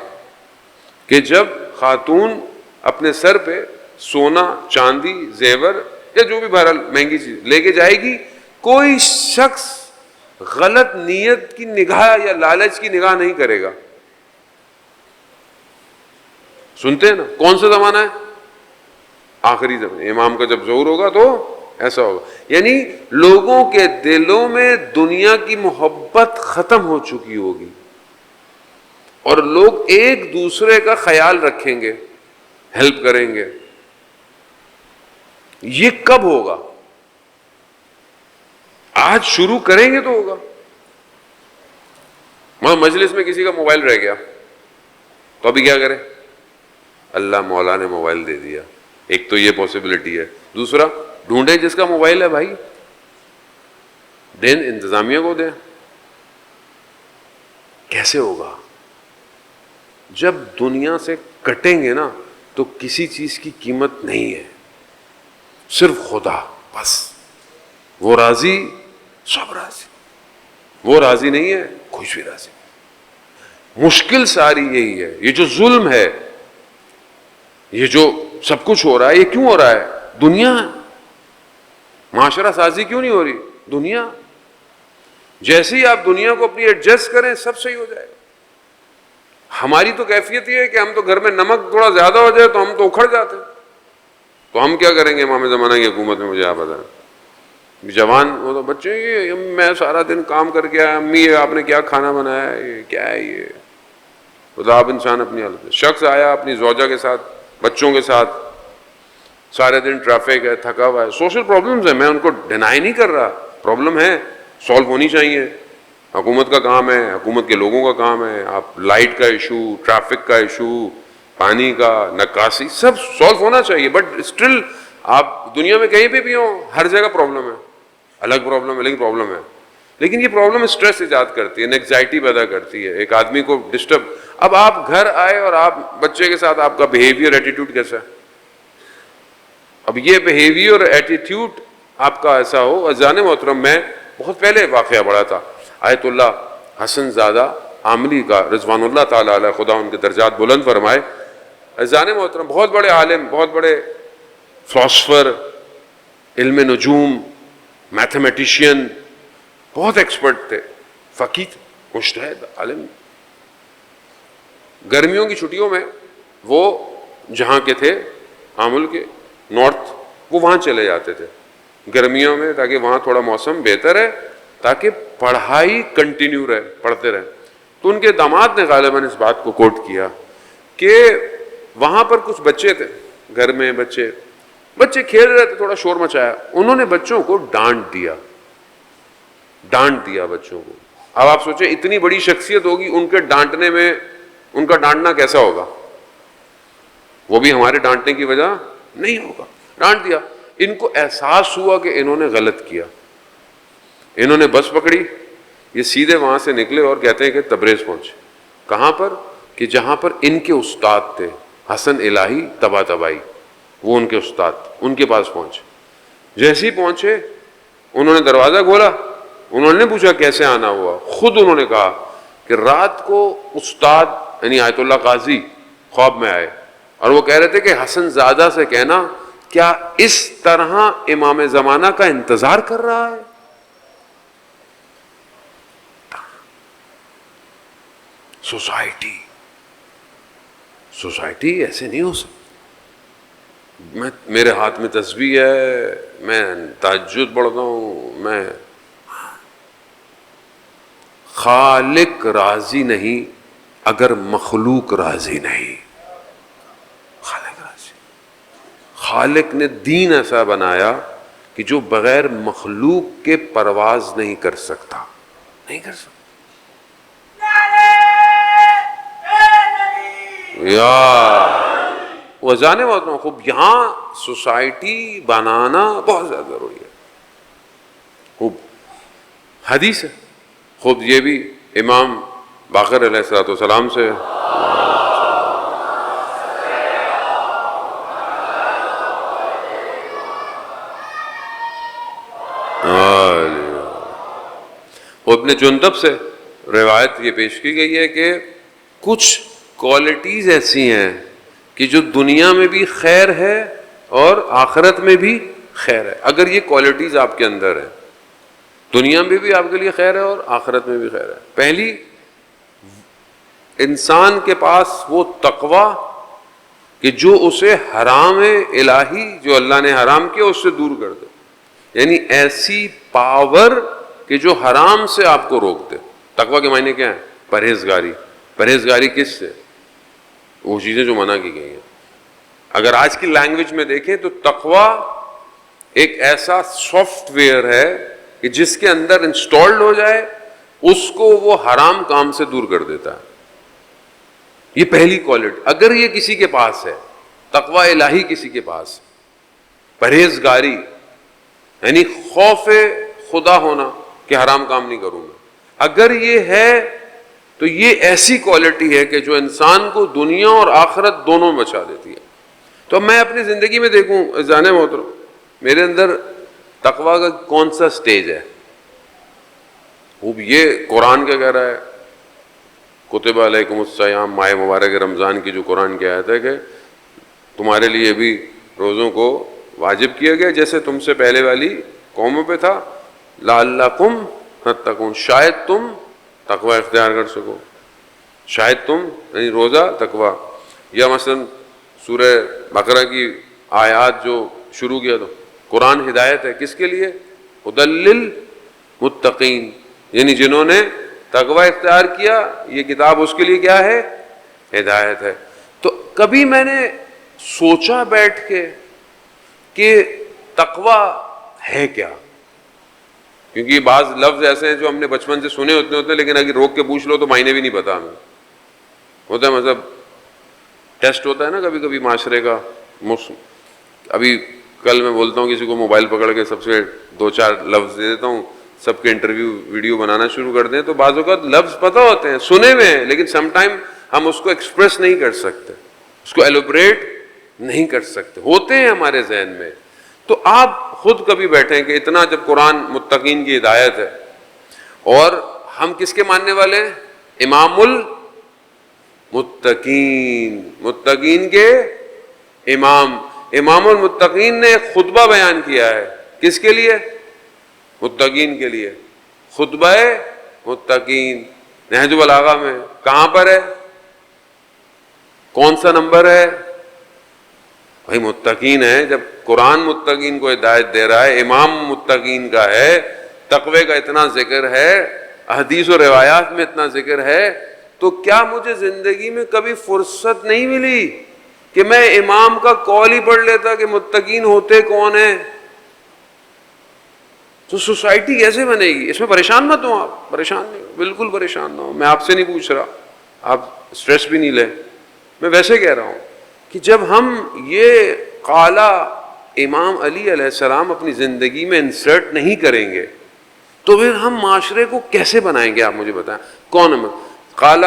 کہ جب خاتون اپنے سر پہ سونا، چاندی، زیور یا جو بھی بہرحال مہنگی چیز لے کے جائے گی، کوئی شخص غلط نیت کی نگاہ یا لالچ کی نگاہ نہیں کرے گا. سنتے ہیں نا کون سا زمانہ ہے؟ آخری زمانہ. امام کا جب ظہور ہوگا تو ایسا ہوگا. یعنی لوگوں کے دلوں میں دنیا کی محبت ختم ہو چکی ہوگی اور لوگ ایک دوسرے کا خیال رکھیں گے، ہیلپ کریں گے. یہ کب ہوگا؟ آج شروع کریں گے تو ہوگا. مجلس میں کسی کا موبائل رہ گیا تو ابھی کیا کرے؟ اللہ مولا نے موبائل دے دیا. ایک تو یہ پاسبلٹی ہے. دوسرا، ڈھونڈے جس کا موبائل ہے بھائی، دین انتظامیہ کو دیں. کیسے ہوگا؟ جب دنیا سے کٹیں گے نا تو کسی چیز کی قیمت نہیں ہے، صرف خدا بس. وہ راضی سب راضی، وہ راضی نہیں ہے کچھ بھی راضی. مشکل ساری یہی ہے. یہ جو ظلم ہے، یہ جو سب کچھ ہو رہا ہے، یہ کیوں ہو رہا ہے؟ دنیا. معاشرہ سازی کیوں نہیں ہو رہی؟ دنیا. جیسے ہی آپ دنیا کو اپنی ایڈجسٹ کریں سب صحیح ہو جائے گا. ہماری تو کیفیت یہ ہے کہ ہم تو گھر میں نمک تھوڑا زیادہ ہو جائے تو ہم تو اکھڑ جاتے ہیں. تو ہم کیا کریں گے امام زمانہ کی حکومت میں؟ مجھے آپ بتائیں. جوان وہ تو بچے یہ میں سارا دن کام کر کے آیا، امی آپ نے کیا کھانا بنایا ہے، یہ کیا ہے یہ؟ خدا آپ انسان اپنی حالت. شخص آیا اپنی زوجہ کے ساتھ، بچوں کے ساتھ، سارے دن ٹریفک ہے، تھکا ہوا ہے. سوشل پرابلمز ہیں، میں ان کو ڈینائی نہیں کر رہا، پرابلم ہے، سالو ہونی چاہیے. حکومت کا کام ہے، حکومت کے لوگوں کا کام ہے. آپ لائٹ کا ایشو، ٹریفک کا ایشو، پانی کا، نکاسی، سب سالو ہونا چاہیے. بٹ اسٹل آپ دنیا میں کہیں پہ بھی ہوں، ہر جگہ پرابلم ہے. الگ پرابلم ہے لیکن پرابلم ہے. لیکن یہ پرابلم اسٹریس ایجاد کرتی ہے، انگزائٹی پیدا کرتی ہے، ایک آدمی کو ڈسٹرب. اب آپ گھر آئے اور آپ بچے کے ساتھ آپ کا بیہیویئر، ایٹیٹیوڈ کیسا ہے؟ اب یہ بیہیویئر ایٹیٹیوڈ آپ کا ایسا ہو. اذان محترم میں بہت پہلے واقعہ پڑھا تھا آیت اللہ حسن زادہ عاملی کا، رضوان اللہ تعالیٰ علیہ، خدا ان کے درجات بلند فرمائے. اذان محترم بہت بڑے عالم، بہت بڑے فلاسفر، علم نجوم، میتھمیٹیشین، بہت ایکسپرٹ تھے، فقیہ تھے، مجتہد عالم. گرمیوں کی چھٹیوں میں وہ جہاں کے تھے حامل کے نارتھ، وہ وہاں چلے جاتے تھے گرمیوں میں، تاکہ وہاں تھوڑا موسم بہتر ہے، تاکہ پڑھائی کنٹینیو رہے، پڑھتے رہے. تو ان کے داماد نے غالباً اس بات کو کوٹ کیا کہ وہاں پر کچھ بچے تھے، گھر میں بچے کھیل رہے تھے، تھوڑا شور مچایا، انہوں نے بچوں کو ڈانٹ دیا بچوں کو. اب آپ سوچیں اتنی بڑی شخصیت ہوگی، ان کے ڈانٹنے میں ان کا ڈانٹنا کیسا ہوگا؟ وہ بھی ہمارے ڈانٹنے کی وجہ نہیں ہوگا. ڈانٹ دیا. ان کو احساس ہوا کہ انہوں نے غلط کیا. انہوں نے بس پکڑی، یہ سیدھے وہاں سے نکلے اور کہتے ہیں کہ تبریز پہنچے. کہاں پر؟ کہ جہاں پر ان کے استاد تھے حسن الہی طباطبائی، وہ ان کے استاد، ان کے پاس پہنچے. جیسے ہی پہنچے انہوں نے دروازہ کھولا، انہوں نے پوچھا کیسے آنا ہوا. خود انہوں نے کہا کہ رات کو استاد یعنی آیت اللہ قاضی خواب میں آئے اور وہ کہہ رہے تھے کہ حسن زادہ سے کہنا کیا اس طرح امام زمانہ کا انتظار کر رہا ہے. سوسائٹی ایسے نہیں ہو سکتی. میرے ہاتھ میں تسبیح ہے، میں تہجد پڑھتا ہوں، میں خالق راضی نہیں اگر مخلوق راضی نہیں. خالق نے دین ایسا بنایا کہ جو بغیر مخلوق کے پرواز نہیں کر سکتا. یا وہ جانے والا خوب یہاں سوسائٹی بنانا بہت زیادہ ضروری ہے. خوب حدیث ہے، خود یہ بھی امام باقر علیہ الصلوۃ والسلام سے ابن جندب سے روایت یہ پیش کی گئی ہے کہ کچھ کوالٹیز ایسی ہیں کہ جو دنیا میں بھی خیر ہے اور آخرت میں بھی خیر ہے. اگر یہ کوالٹیز آپ کے اندر ہیں، دنیا میں بھی آپ کے لیے خیر ہے اور آخرت میں بھی خیر ہے. پہلی، انسان کے پاس وہ تقوی کہ جو اسے حرام الہی جو اللہ نے حرام کیا اس سے دور کر دے، یعنی ایسی پاور کہ جو حرام سے آپ کو روک دے. تقوی کے معنی کیا ہے؟ پرہیزگاری. پرہیزگاری کس سے؟ وہ چیزیں جو منع کی گئی ہیں. اگر آج کی لینگویج میں دیکھیں تو تقوی ایک ایسا سافٹ ویئر ہے کہ جس کے اندر انسٹالڈ ہو جائے اس کو وہ حرام کام سے دور کر دیتا ہے. یہ پہلی کوالٹی. اگر یہ کسی کے پاس ہے، تقوی الہی کسی کے پاس، پرہیزگاری یعنی خوف خدا ہونا کہ حرام کام نہیں کروں میں، اگر یہ ہے تو یہ ایسی کوالٹی ہے کہ جو انسان کو دنیا اور آخرت دونوں میں بچا دیتی ہے. تو میں اپنی زندگی میں دیکھوں جانے محترم، میرے اندر تقوی کا کون سا سٹیج ہے؟ وہ یہ قرآن کیا کہہ رہا ہے؟ کتب علیکم الصیام، ماہ مبارک رمضان کی جو قرآن کی آیت ہے کہ تمہارے لیے بھی روزوں کو واجب کیا گیا جیسے تم سے پہلے والی قوموں پہ تھا، لعلکم تتقون، شاید تم تقوی اختیار کر سکو، شاید تم یعنی روزہ تقوی. یا مثلا سورہ بقرہ کی آیات جو شروع کیا تو قرآن ہدایت ہے کس کے لیے؟ ھدی للمتقین، یعنی جنہوں نے تقوی اختیار کیا یہ کتاب اس کے لیے کیا ہے؟ ہدایت ہے. تو کبھی میں نے سوچا بیٹھ کے کہ تقوی ہے کیا؟ کیونکہ بعض لفظ ایسے ہیں جو ہم نے بچپن سے سنے ہوتے ہیں لیکن اگر روک کے پوچھ لو تو معنی بھی نہیں پتا ہمیں. ہوتا ہے مطلب ٹیسٹ ہوتا ہے نا کبھی کبھی معاشرے کا. ابھی کل میں بولتا ہوں کسی کو موبائل پکڑ کے سب سے 2-4 لفظ دے دیتا ہوں، سب کے انٹرویو ویڈیو بنانا شروع کر دیں تو بعض اوقات لفظ پتہ ہوتے ہیں، سنے ہوئے ہیں، لیکن سم ٹائم ہم اس کو ایکسپریس نہیں کر سکتے، اس کو ایلوبریٹ نہیں کر سکتے، ہوتے ہیں ہمارے ذہن میں. تو آپ خود کبھی بیٹھیں کہ اتنا جب قرآن متقین کی ہدایت ہے اور ہم کس کے ماننے والے ہیں؟ امام المتقین، متقین کے امام المتقین نے ایک خطبہ بیان کیا ہے کس کے لیے؟ متقین کے لیے. خطبہ متقین نہج البلاغہ میں کہاں پر ہے؟ کون سا نمبر ہے؟ بھائی متقین ہے. جب قرآن متقین کو ہدایت دے رہا ہے، امام متقین کا ہے، تقوی کا اتنا ذکر ہے، حدیث و روایات میں اتنا ذکر ہے، تو کیا مجھے زندگی میں کبھی فرصت نہیں ملی کہ میں امام کا قول ہی پڑھ لیتا کہ متقین ہوتے کون ہیں؟ تو سوسائٹی کیسے بنے گی؟ اس میں پریشان مت ہوں آپ، پریشان نہیں، بالکل پریشان نہ ہوں. میں آپ سے نہیں پوچھ رہا، آپ اسٹریس بھی نہیں لیں. میں ویسے کہہ رہا ہوں کہ جب ہم یہ قال امام علی علیہ السلام اپنی زندگی میں انسرٹ نہیں کریں گے تو پھر ہم معاشرے کو کیسے بنائیں گے؟ آپ مجھے بتائیں. کون قال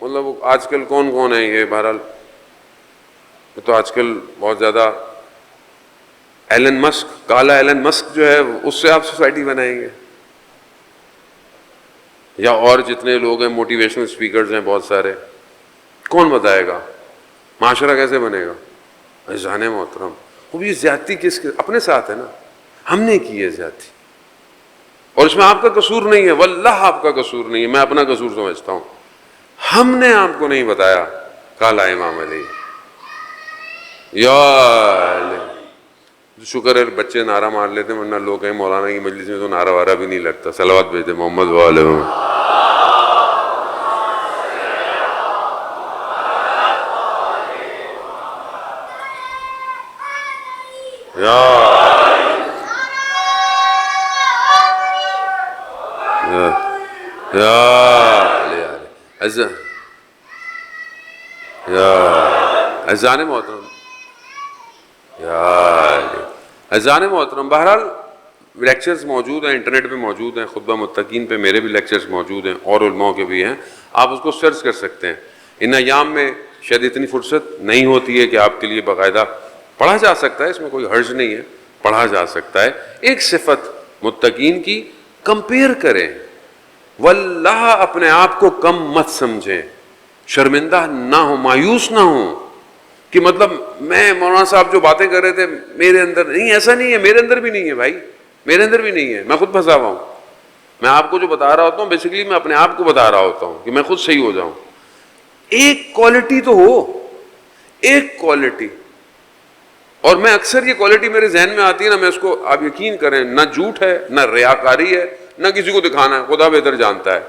مطلب آج کل کون ہے یہ؟ بہرحال تو آج کل بہت زیادہ ایلن مسک، کالا ایلن مسک جو ہے، اس سے آپ سوسائٹی بنائیں گے؟ یا اور جتنے لوگ ہیں موٹیویشنل اسپیکرز ہیں بہت سارے، کون بتائے گا معاشرہ کیسے بنے گا؟ عزیزان محترم، وہ یہ زیادتی کس کے؟ اپنے ساتھ ہے نا، ہم نے کی ہے زیادتی، اور اس میں آپ کا قصور نہیں ہے، واللہ آپ کا قصور نہیں ہے، میں اپنا قصور سمجھتا ہوں. ہم نے آپ کو نہیں بتایا کالا امام علی. یا شکر ہے بچے نعرہ مار لیتے ہیں، ورنہ لوگ کہیں مولانا کی مجلس میں تو نعرہ وارہ بھی نہیں لگتا. صلوات بھیجتے محمد وآلہ محمد. اذان محترم، اذان محترم. بہرحال لیکچرز موجود ہیں، انٹرنیٹ پہ موجود ہیں، خطبہ متقین پہ میرے بھی لیکچرز موجود ہیں اور علماء کے بھی ہیں، آپ اس کو سرچ کر سکتے ہیں. ان ایام میں شاید اتنی فرصت نہیں ہوتی ہے کہ آپ کے لیے باقاعدہ پڑھا جا سکتا ہے، اس میں کوئی حرج نہیں ہے، پڑھا جا سکتا ہے. ایک صفت متقین کی کمپیئر کریں، واللہ اپنے آپ کو کم مت سمجھیں، شرمندہ نہ ہو، مایوس نہ ہوں کہ مطلب میں مولانا صاحب جو باتیں کر رہے تھے میرے اندر نہیں. ایسا نہیں ہے، میرے اندر بھی نہیں ہے بھائی، میرے اندر بھی نہیں ہے، میں خود پھنسا ہوا ہوں. میں آپ کو جو بتا رہا ہوتا ہوں بیسیکلی میں اپنے آپ کو بتا رہا ہوتا ہوں کہ میں خود صحیح ہو جاؤں. ایک کوالٹی تو ہو، ایک کوالٹی. اور میں اکثر یہ کوالٹی میرے ذہن میں آتی ہے نا، میں اس کو آپ یقین کریں، نہ جھوٹ ہے نہ ریاکاری ہے نہ کسی کو دکھانا ہے، خدا بہتر جانتا ہے.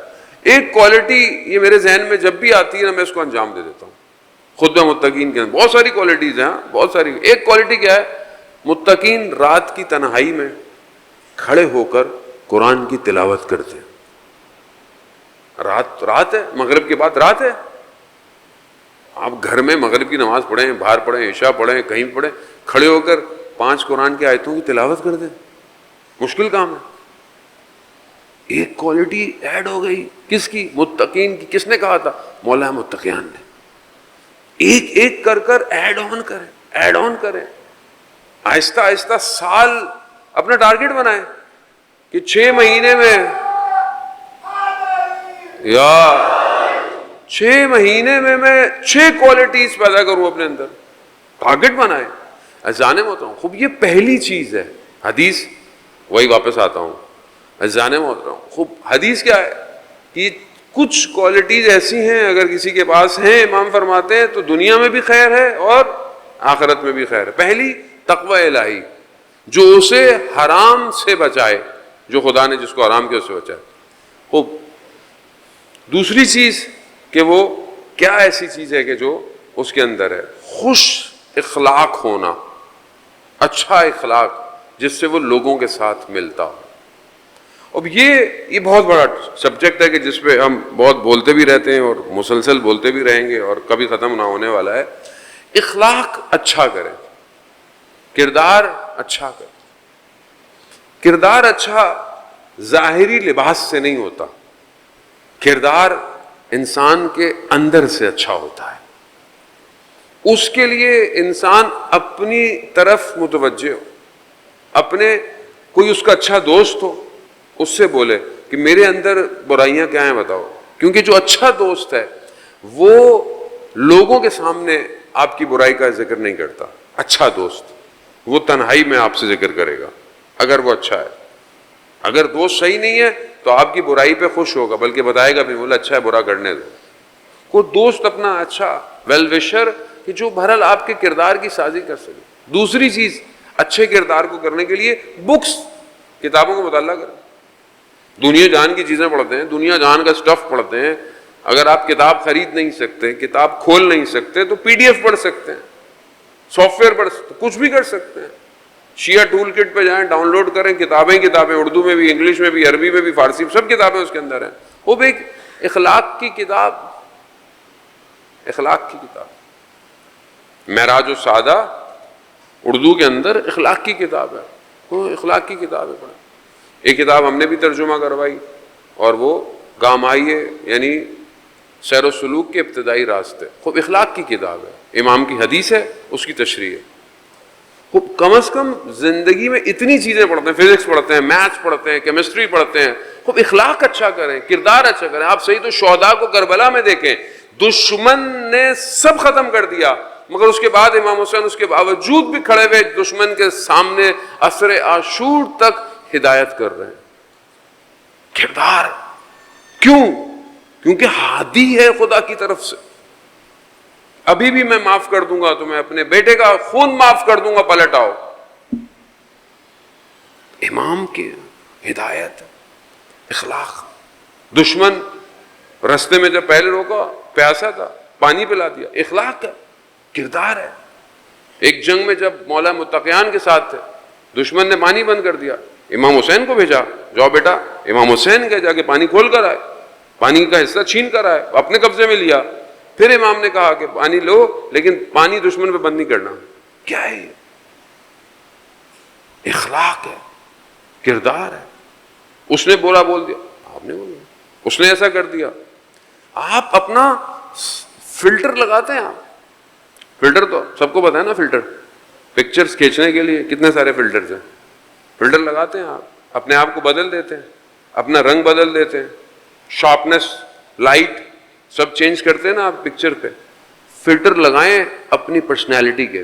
ایک کوالٹی یہ میرے ذہن میں جب بھی آتی ہے نا، میں اس کو انجام دے دیتا ہوں. خطبہ متقین کے اندر بہت ساری کوالٹیز ہیں، بہت ساری. ایک کوالٹی کیا ہے؟ متقین رات کی تنہائی میں کھڑے ہو کر قرآن کی تلاوت کرتے ہیں. رات ہے، مغرب کے بعد رات ہے، آپ گھر میں مغرب کی نماز پڑھیں، باہر پڑھیں، عشاء پڑھیں، کہیں پڑھیں، کھڑے ہو کر 5 قرآن کی آیتوں کی تلاوت کر دیں. مشکل کام ہے. ایک کوالٹی ایڈ ہو گئی. کس کی؟ متقین کی. کس نے کہا تھا؟ مولا متقیان نے. ایک ایک کر کر ایڈ آن کریں، ایڈ آن کریں. آہستہ آہستہ سال اپنا ٹارگٹ بنائیں کہ 6 مہینے میں، یا 6 مہینے میں 6 کوالٹیز پیدا کروں اپنے اندر. ٹارگٹ بنائیں. اذان محترم، خوب یہ پہلی چیز ہے. حدیث وہی واپس آتا ہوں. اذان محترم، خوب حدیث کیا ہے کہ کچھ کوالٹیز ایسی ہیں اگر کسی کے پاس ہیں، امام فرماتے ہیں، تو دنیا میں بھی خیر ہے اور آخرت میں بھی خیر ہے. پہلی تقوی الہی، جو اسے حرام سے بچائے، جو خدا نے جس کو حرام کیا اس سے بچائے. خوب. دوسری چیز کہ وہ کیا ایسی چیز ہے کہ جو اس کے اندر ہے؟ خوش اخلاق ہونا، اچھا اخلاق جس سے وہ لوگوں کے ساتھ ملتا ہو. اب یہ بہت بڑا سبجیکٹ ہے کہ جس پہ ہم بہت بولتے بھی رہتے ہیں اور مسلسل بولتے بھی رہیں گے اور کبھی ختم نہ ہونے والا ہے. اخلاق اچھا کریں، کردار اچھا کریں. کردار اچھا ظاہری لباس سے نہیں ہوتا، کردار انسان کے اندر سے اچھا ہوتا ہے. اس کے لیے انسان اپنی طرف متوجہ ہو، اپنے کوئی اس کا اچھا دوست ہو، اس سے بولے کہ میرے اندر برائیاں کیا ہیں بتاؤ. کیونکہ جو اچھا دوست ہے وہ لوگوں کے سامنے آپ کی برائی کا ذکر نہیں کرتا. اچھا دوست وہ تنہائی میں آپ سے ذکر کرے گا اگر وہ اچھا ہے. اگر دوست صحیح نہیں ہے تو آپ کی برائی پہ خوش ہوگا، بلکہ بتائے گا بھی بولا اچھا ہے برا کرنے دو. کوئی دوست اپنا اچھا ویل وشر کہ جو بہرحال آپ کے کردار کی سازی کر سکے. دوسری چیز اچھے کردار کو کرنے کے لیے بکس، کتابوں کا مطالعہ کریں. دنیا جان کی چیزیں پڑھتے ہیں، دنیا جان کا سٹف پڑھتے ہیں. اگر آپ کتاب خرید نہیں سکتے، کتاب کھول نہیں سکتے، تو پی ڈی ایف پڑھ سکتے ہیں، سافٹ ویئر پڑھ سکتے ہیں، کچھ بھی کر سکتے ہیں. شیعہ ٹول کٹ پہ جائیں، ڈاؤن لوڈ کریں، کتابیں اردو میں بھی، انگلش میں بھی، عربی میں بھی، فارسی میں، سب کتابیں اس کے اندر ہیں. وہ بھی ایک اخلاق کی کتاب، اخلاق کی کتاب. معراج السعادہ اردو کے اندر اخلاق کی کتاب ہے، وہ اخلاق کی کتاب ہے. پڑھیں. ایک کتاب ہم نے بھی ترجمہ کروائی اور وہ گام آئیے، یعنی سیر و سلوک کے ابتدائی راستے، خوب اخلاق کی کتاب ہے. امام کی حدیث ہے، اس کی تشریح ہے. خوب کم از کم زندگی میں اتنی چیزیں پڑھتے ہیں، فزکس پڑھتے ہیں، میتھس پڑھتے ہیں، کیمسٹری پڑھتے ہیں. خوب اخلاق اچھا کریں، کردار اچھا کریں. آپ صحیح تو شہداء کو کربلا میں دیکھیں، دشمن نے سب ختم کر دیا، مگر اس کے بعد امام حسین اس کے باوجود بھی کھڑے ہوئے دشمن کے سامنے عصر عاشور تک ہدایت کر رہے ہیں. کردار. کیوں؟ کیونکہ ہادی ہے خدا کی طرف سے. ابھی بھی میں معاف کر دوں گا تمہیں، اپنے بیٹے کا خون معاف کر دوں گا، پلٹ آؤ. امام کی ہدایت، اخلاق. دشمن رستے میں جب پہلے روکا، پیاسا تھا، پانی پلا دیا. اخلاق ہے، کردار ہے. ایک جنگ میں جب مولا متقیان کے ساتھ تھے، دشمن نے پانی بند کر دیا، امام حسین کو بھیجا، جاؤ بیٹا. امام حسین کے جا کے پانی کھول کر آئے، پانی کا حصہ چھین کر آئے، اپنے قبضے میں لیا. پھر امام نے کہا کہ پانی لو، لیکن پانی دشمن پہ بند نہیں کرنا. کیا ہے یہ؟ اخلاق ہے، کردار ہے. اس نے بولا بول دیا، آپ نے بولا، اس نے ایسا کر دیا. آپ اپنا فلٹر لگاتے ہیں. آپ فلٹر تو سب کو پتا ہے نا، فلٹر پکچرز کھینچنے کے لیے کتنے سارے فلٹرز ہیں. فلٹر لگاتے ہیں، آپ اپنے آپ کو بدل دیتے ہیں، اپنا رنگ بدل دیتے ہیں، شارپنیس، لائٹ سب چینج کرتے ہیں نا آپ پکچر پہ. فلٹر لگائیں اپنی پرسنالٹی کے،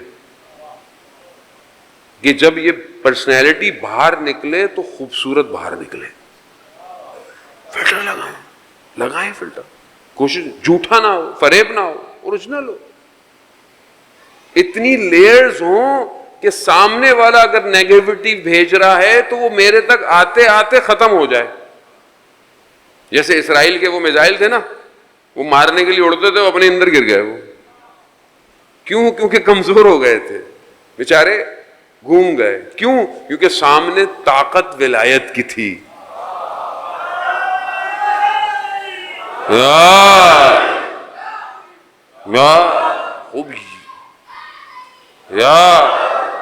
کہ جب یہ پرسنالٹی باہر نکلے تو خوبصورت باہر نکلے. فلٹر لگائیں فلٹر. کوشش جھوٹا نہ ہو، فریب نہ ہو، اوریجنل ہو. اتنی لیئرز ہوں کہ سامنے والا اگر نیگیٹیوٹی بھیج رہا ہے تو وہ میرے تک آتے آتے ختم ہو جائے. جیسے اسرائیل کے وہ میزائل تھے نا، وہ مارنے کے لیے اڑتے تھے، وہ اپنے اندر گر گئے. وہ کیوں؟ کیونکہ کمزور ہو گئے تھے بیچارے، گھوم گئے. کیوں؟ کیونکہ سامنے طاقت ولایت کی تھی.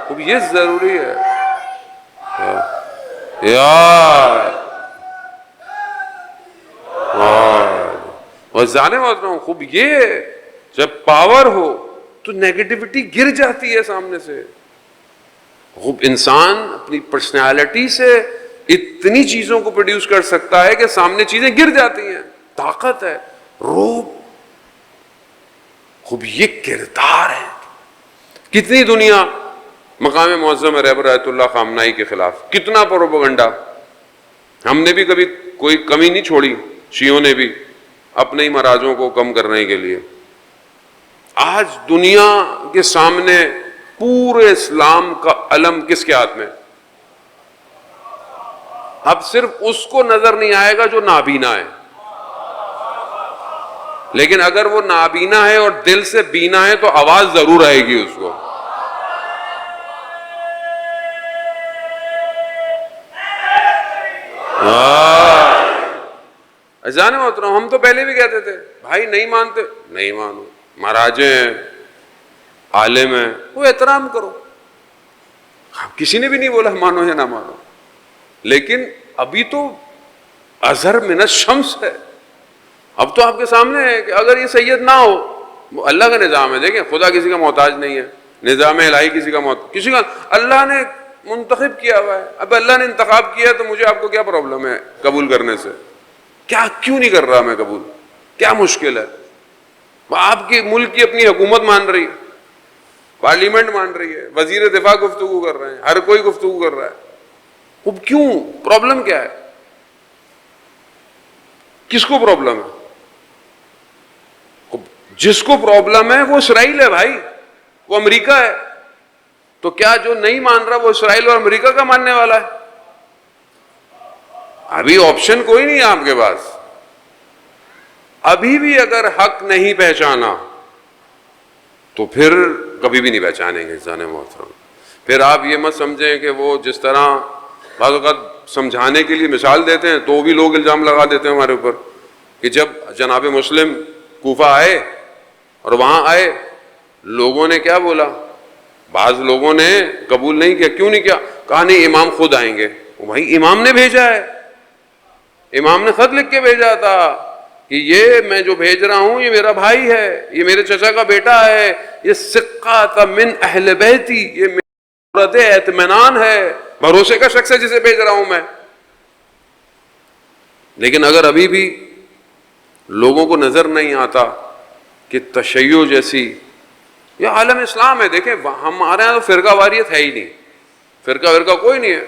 خوب یہ ضروری ہے یار. اور جانے والا ہوں، خوب یہ جب پاور ہو تو نیگیٹیوٹی گر جاتی ہے سامنے سے. خوب انسان اپنی پرسنالٹی سے اتنی چیزوں کو پروڈیوس کر سکتا ہے کہ سامنے چیزیں گر جاتی ہیں. طاقت ہے، روب. خوب یہ کردار ہے. کتنی دنیا مقام معظم رہبر آیت اللہ خامنائی کے خلاف کتنا پروپیگنڈا. ہم نے بھی کبھی کوئی کمی نہیں چھوڑی، شیعوں نے بھی، اپنے ہی مراجوں کو کم کرنے کے لیے. آج دنیا کے سامنے پورے اسلام کا علم کس کے ہاتھ میں؟ اب صرف اس کو نظر نہیں آئے گا جو نابینا ہے، لیکن اگر وہ نابینا ہے اور دل سے بینا ہے تو آواز ضرور آئے گی اس کو. جانے محترم، ہم تو پہلے بھی کہتے تھے بھائی نہیں مانتے، نہیں مانو، مہاراجے ہیں، عالم ہیں، وہ احترام کرو. کسی نے بھی نہیں بولا مانو یا نہ مانو، لیکن ابھی تو ازہر من الشمس ہے. اب تو آپ کے سامنے ہے کہ اگر یہ سید نہ ہو، اللہ کا نظام ہے. دیکھیں، خدا کسی کا محتاج نہیں ہے، نظام الہی کسی کا کسی کا اللہ نے منتخب کیا ہوا ہے. اب اللہ نے انتخاب کیا تو مجھے آپ کو کیا پرابلم ہے قبول کرنے سے؟ کیوں نہیں کر رہا میں قبول؟ کیا مشکل ہے؟ آپ کے ملک کی اپنی حکومت مان رہی. پارلیمنٹ مان رہی ہے، وزیر دفاع گفتگو کر رہے ہیں، ہر کوئی گفتگو کر رہا ہے. اب کیوں؟ پرابلم کیا ہے؟ کس کو پرابلم ہے؟ جس کو پرابلم ہے وہ اسرائیل ہے بھائی، وہ امریکہ ہے. تو کیا جو نہیں مان رہا وہ اسرائیل اور امریکہ کا ماننے والا ہے؟ ابھی آپشن کوئی نہیں ہے آپ کے پاس. ابھی بھی اگر حق نہیں پہچانا تو پھر کبھی بھی نہیں پہچانیں گے جانے محترم. پھر آپ یہ مت سمجھیں کہ وہ جس طرح بعض اوقات سمجھانے کے لیے مثال دیتے ہیں تو بھی لوگ الزام لگا دیتے ہیں ہمارے اوپر کہ جب جناب مسلم کوفہ آئے اور وہاں آئے لوگوں نے کیا بولا، بعض لوگوں نے قبول نہیں کیا. کیوں نہیں کیا؟ کہا نہیں امام خود آئیں گے. بھائی امام نے بھیجا ہے، امام نے خط لکھ کے بھیجا تھا کہ یہ میں جو بھیج رہا ہوں یہ میرا بھائی ہے، یہ میرے چچا کا بیٹا ہے، یہ سقہ من اہل بیتی، یہ مورد اطمینان ہے، بھروسے کا شخص ہے جسے بھیج رہا ہوں میں. لیکن اگر ابھی بھی لوگوں کو نظر نہیں آتا کہ تشیع جیسی، یہ عالم اسلام ہے، دیکھیں ہمارے یہاں تو فرقہ واریت ہے ہی نہیں، فرقہ کوئی نہیں ہے.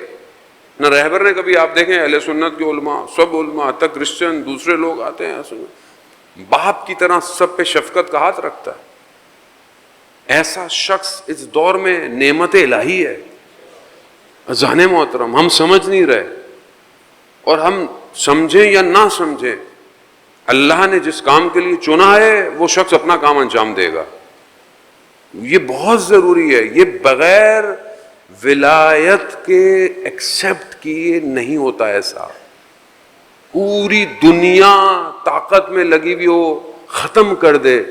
نہ رہبر نے کبھی، آپ دیکھیں اہل سنت کے علماء، سب علماء تک کرسچن دوسرے لوگ آتے ہیں، باپ کی طرح سب پہ شفقت کا ہاتھ رکھتا ہے. ایسا شخص اس دور میں نعمت الہی ہے. اذان محترم ہم سمجھ نہیں رہے، اور ہم سمجھیں یا نہ سمجھیں اللہ نے جس کام کے لیے چنا ہے وہ شخص اپنا کام انجام دے گا. یہ بہت ضروری ہے. یہ بغیر ولایت کے ایکسپٹ کیے نہیں ہوتا. ایسا پوری دنیا طاقت میں لگی ہوئی ہو ختم کر دے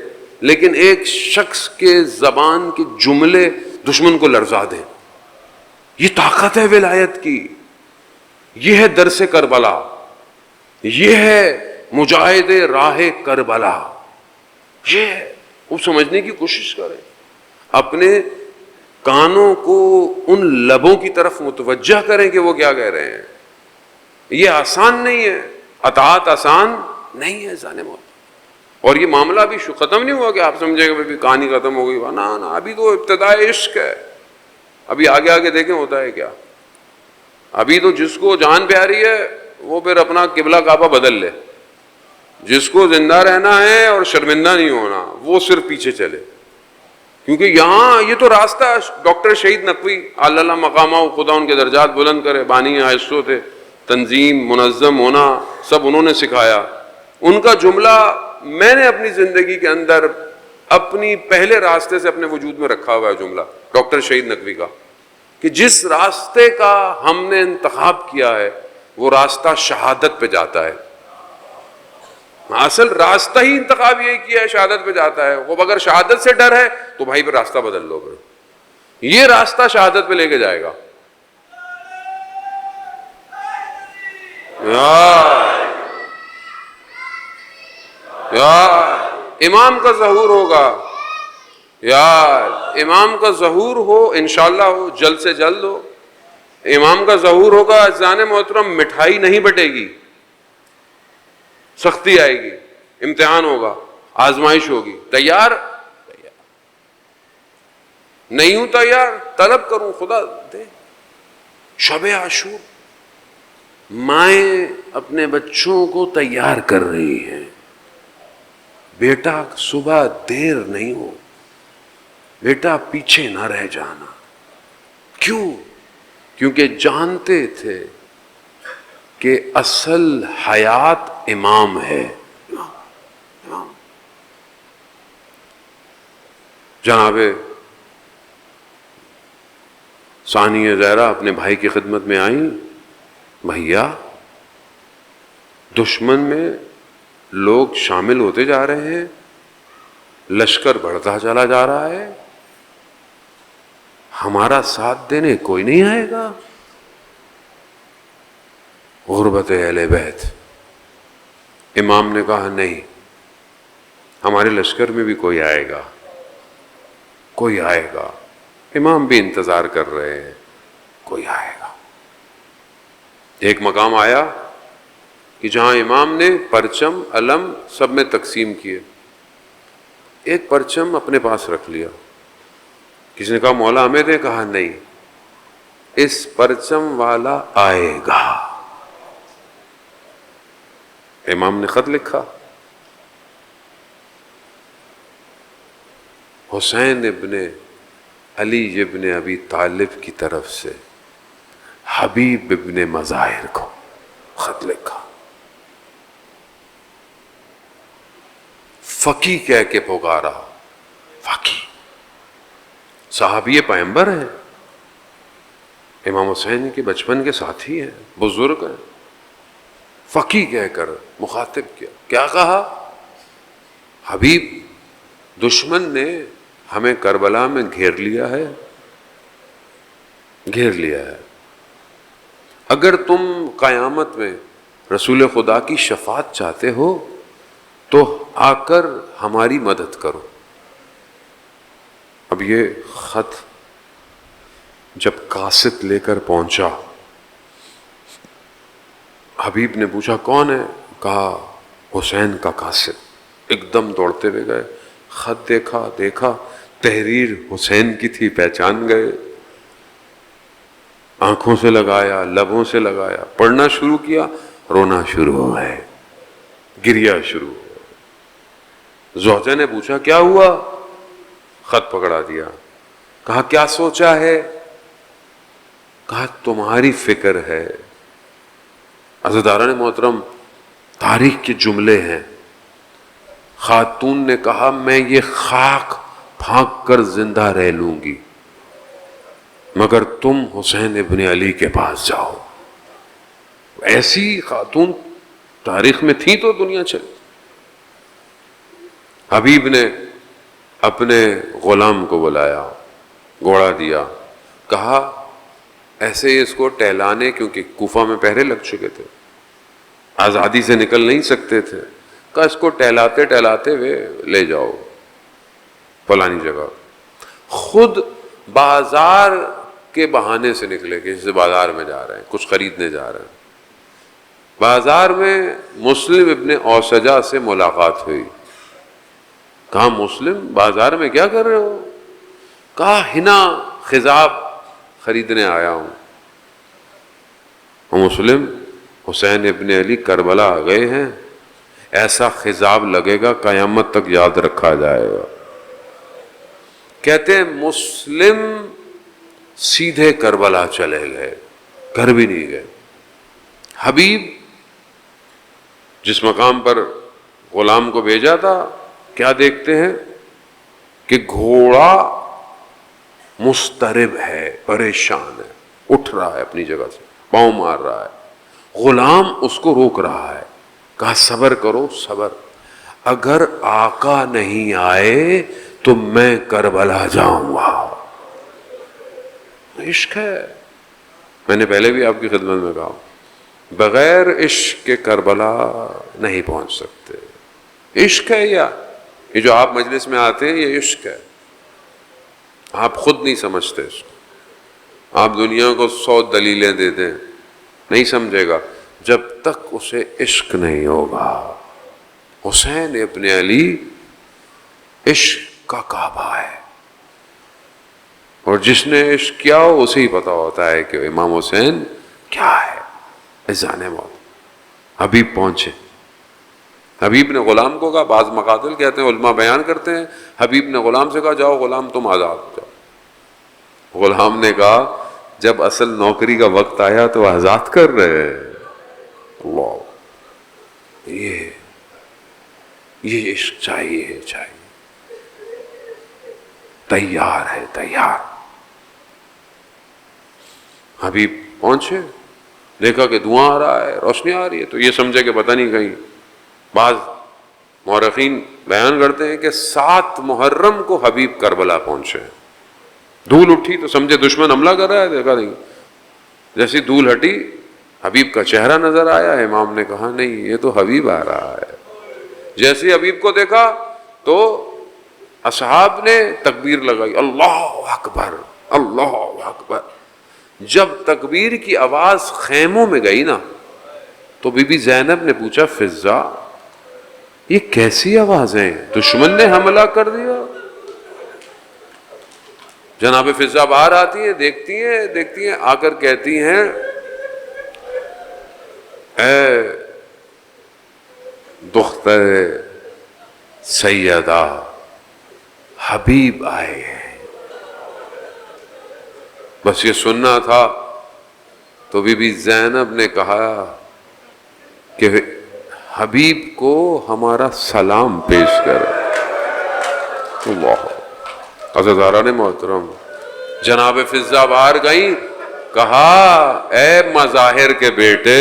لیکن ایک شخص کے زبان کے جملے دشمن کو لرزا دے، یہ طاقت ہے ولایت کی. یہ ہے درس کربلا، یہ ہے مجاہد راہ کربلا. یہ ہے، وہ سمجھنے کی کوشش کریں، اپنے کانوں کو ان لبوں کی طرف متوجہ کریں کہ وہ کیا کہہ رہے ہیں. یہ آسان نہیں ہے، اطاعت آسان نہیں ہے جانے موت. اور یہ معاملہ ابھی ختم نہیں ہوا کہ آپ سمجھیں کہ کہانی ختم ہو گئی. نہ ابھی تو ابتدائے عشق ہے. ابھی آگے دیکھیں ہوتا ہے کیا. ابھی تو جس کو جان پیاری ہے وہ پھر اپنا قبلہ کعبہ بدل لے، جس کو زندہ رہنا ہے اور شرمندہ نہیں ہونا وہ صرف پیچھے چلے. کیونکہ یہاں یہ تو راستہ ڈاکٹر شہید نقوی اللہ مقامہ خدا ان کے درجات بلند کرے، بانی آئسو تھے، تنظیم منظم ہونا سب انہوں نے سکھایا. ان کا جملہ میں نے اپنی زندگی کے اندر اپنی پہلے راستے سے اپنے وجود میں رکھا ہوا ہے، جملہ ڈاکٹر شہید نقوی کا، کہ جس راستے کا ہم نے انتخاب کیا ہے وہ راستہ شہادت پہ جاتا ہے. اصل راستہ ہی انتخاب یہ کیا ہے شہادت پہ جاتا ہے. وہ اگر شہادت سے ڈر ہے تو بھائی پھر راستہ بدل لو. پھر یہ راستہ شہادت پہ لے کے جائے گا. یار امام کا ظہور ہوگا، یار امام کا ظہور ہو، انشاءاللہ ہو، جلد سے جلد ہو. امام کا ظہور ہوگا، اذان محترم مٹھائی نہیں بٹے گی، سختی آئے گی، امتحان ہوگا، آزمائش ہوگی. تیار نہیں ہوں تیار، طلب کروں خدا دے. شب عاشور مائیں اپنے بچوں کو تیار کر رہی ہیں، بیٹا صبح دیر نہیں ہو، بیٹا پیچھے نہ رہ جانا. کیوں؟ کیونکہ جانتے تھے کہ اصل حیات امام ہے. جناب ثانیہ زہرا اپنے بھائی کی خدمت میں آئیں، بھیا دشمن میں لوگ شامل ہوتے جا رہے ہیں، لشکر بڑھتا چلا جا رہا ہے، ہمارا ساتھ دینے کوئی نہیں آئے گا. غربت اہل بیت. امام نے کہا نہیں، ہمارے لشکر میں بھی کوئی آئے گا، کوئی آئے گا. امام بھی انتظار کر رہے ہیں، کوئی آئے گا. ایک مقام آیا کہ جہاں امام نے پرچم علم سب میں تقسیم کیے، ایک پرچم اپنے پاس رکھ لیا کسی نے کہا مولا ہمیں دے، کہا نہیں، اس پرچم والا آئے گا۔ امام نے خط لکھا، حسین ابن علی ابن ابی طالب کی طرف سے حبیب ابن مظاہر کو خط لکھا، فقی کہہ کے پکارا، فقی، صحابی پیغمبر ہیں، امام حسین کے بچپن کے ساتھی ہیں، بزرگ ہیں، فقی کہہ کر مخاطب کیا۔ کیا کہا؟ حبیب، دشمن نے ہمیں کربلا میں گھیر لیا ہے، گھیر لیا ہے، اگر تم قیامت میں رسول خدا کی شفاعت چاہتے ہو تو آ کر ہماری مدد کرو۔ اب یہ خط جب قاصد لے کر پہنچا، حبیب نے پوچھا کون ہے؟ کہا حسین کا قاصد۔ ایک دم دوڑتے ہوئے گئے، خط دیکھا تحریر حسین کی تھی، پہچان گئے، آنکھوں سے لگایا، لبوں سے لگایا، پڑھنا شروع کیا، رونا شروع ہو گئے، گریا شروع ہو گیا۔ زوجہ نے پوچھا کیا ہوا؟ خط پکڑا دیا، کہا کیا سوچا ہے؟ کہا تمہاری فکر ہے۔ عزیزداران محترم، تاریخ کے جملے ہیں، خاتون نے کہا میں یہ خاک پھانک کر زندہ رہ لوں گی مگر تم حسین ابن علی کے پاس جاؤ۔ ایسی خاتون تاریخ میں تھی تو دنیا چلی۔ حبیب نے اپنے غلام کو بلایا، گھوڑا دیا، کہا ایسے اس کو ٹہلانے، کیونکہ کوفہ میں پہرے لگ چکے تھے، آزادی سے نکل نہیں سکتے تھے، کہا اس کو ٹہلاتے ٹہلاتے ہوئے لے جاؤ فلانی جگہ۔ خود بازار کے بہانے سے نکلے کہ جیسے بازار میں جا رہے ہیں، کچھ خریدنے جا رہے ہیں۔ بازار میں مسلم ابن اوسجہ سے ملاقات ہوئی، کہا مسلم بازار میں کیا کر رہے ہو؟ کہا حنا خضاب خریدنے آیا ہوں۔ مسلم، حسین ابن علی کربلا آ گئے ہیں، ایسا خضاب لگے گا قیامت تک یاد رکھا جائے گا۔ کہتے ہیں مسلم سیدھے کربلا چلے گئے، گھر بھی نہیں گئے۔ حبیب جس مقام پر غلام کو بھیجا تھا، کیا دیکھتے ہیں کہ گھوڑا مضطرب ہے، پریشان ہے، اٹھ رہا ہے اپنی جگہ سے، پاؤں مار رہا ہے، غلام اس کو روک رہا ہے، کہا صبر کرو صبر، اگر آقا نہیں آئے تو میں کربلا جاؤں گا۔ عشق ہے، میں نے پہلے بھی آپ کی خدمت میں کہا، بغیر عشق کے کربلا نہیں پہنچ سکتے۔ عشق ہے یہ جو آپ مجلس میں آتے ہیں، یہ عشق ہے، آپ خود نہیں سمجھتے اس کو، آپ دنیا کو 100 دلیلیں دے دیں نہیں سمجھے گا جب تک اسے عشق نہیں ہوگا۔ حسین ابن علی عشق کا کعبہ ہے، اور جس نے عشق کیا ہو اسے ہی پتا ہوتا ہے کہ امام حسین کیا ہے۔ اذان موت، حبیب پہنچے، حبیب نے غلام کو کہا، بعض مقاتل کہتے ہیں، علماء بیان کرتے ہیں، حبیب نے غلام سے کہا جاؤ غلام تم آزاد ہو جاؤ۔ غلام نے کہا جب اصل نوکری کا وقت آیا تو آزاد کر رہے ہیں۔ اللہ، یہ عشق چاہیے، تیار ہے، تیار۔ حبیب پہنچے، دیکھا کہ دھواں آ رہا ہے، روشنی آ رہی ہے، تو یہ سمجھے کہ پتہ نہیں کہیں، بعض مورخین بیان کرتے ہیں کہ 7 محرم کو حبیب کربلا پہنچے، دھول اٹھی تو سمجھے دشمن حملہ کر رہا ہے، دیکھا نہیں، جیسی دھول ہٹی حبیب کا چہرہ نظر آیا، امام نے کہا نہیں یہ تو حبیب آ رہا ہے۔ جیسے حبیب کو دیکھا تو اصحاب نے تکبیر لگائی، اللہ اکبر، اللہ اکبر۔ جب تکبیر کی آواز خیموں میں گئی نا تو بی بی زینب نے پوچھا فضا یہ کیسی آوازیں، دشمن نے حملہ کر دیا؟ جناب فضہ باہر آتی ہیں، دیکھتی ہیں آ کر کہتی ہیں اے دختر سیدہ، حبیب آئے ہیں۔ بس یہ سننا تھا تو بی بی زینب نے کہا کہ حبیب کو ہمارا سلام پیش کر۔ اللہ عزیزاران محترم، جناب فضہ باہر گئیں، کہا اے مظاہر کے بیٹے،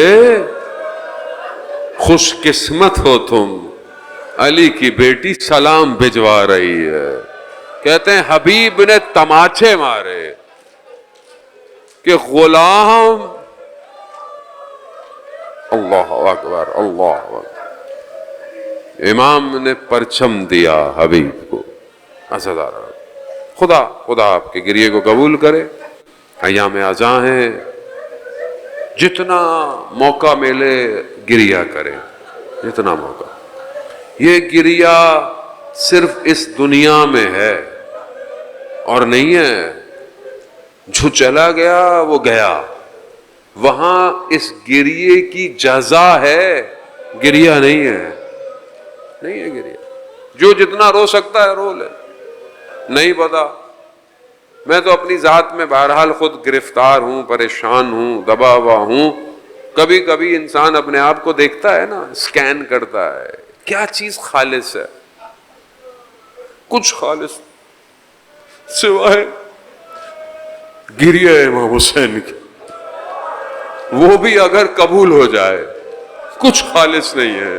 خوش قسمت ہو تم، علی کی بیٹی سلام بھجوا رہی ہے۔ کہتے ہیں حبیب نے تماچے مارے کہ غلام، اللہ اکبر اللہ اکبر، امام نے پرچم دیا حبیب کو۔ خدا آپ کے گریے کو قبول کرے۔ ایام ازاں ہیں، جتنا موقع ملے گریا کرے، جتنا موقع۔ یہ گریا صرف اس دنیا میں ہے اور نہیں ہے، جو چلا گیا وہ گیا، وہاں اس گریے کی جزا ہے، گریا نہیں ہے، نہیں ہے گریا۔ جو جتنا رو سکتا ہے رو لے، نہیں پتا۔ میں تو اپنی ذات میں بہرحال خود گرفتار ہوں، پریشان ہوں، دبا ہوا ہوں۔ کبھی کبھی انسان اپنے آپ کو دیکھتا ہے نا، اسکین کرتا ہے، کیا چیز خالص ہے؟ کچھ خالص سوائے گریہ امام حسین کی، وہ بھی اگر قبول ہو جائے کچھ خالص نہیں ہے،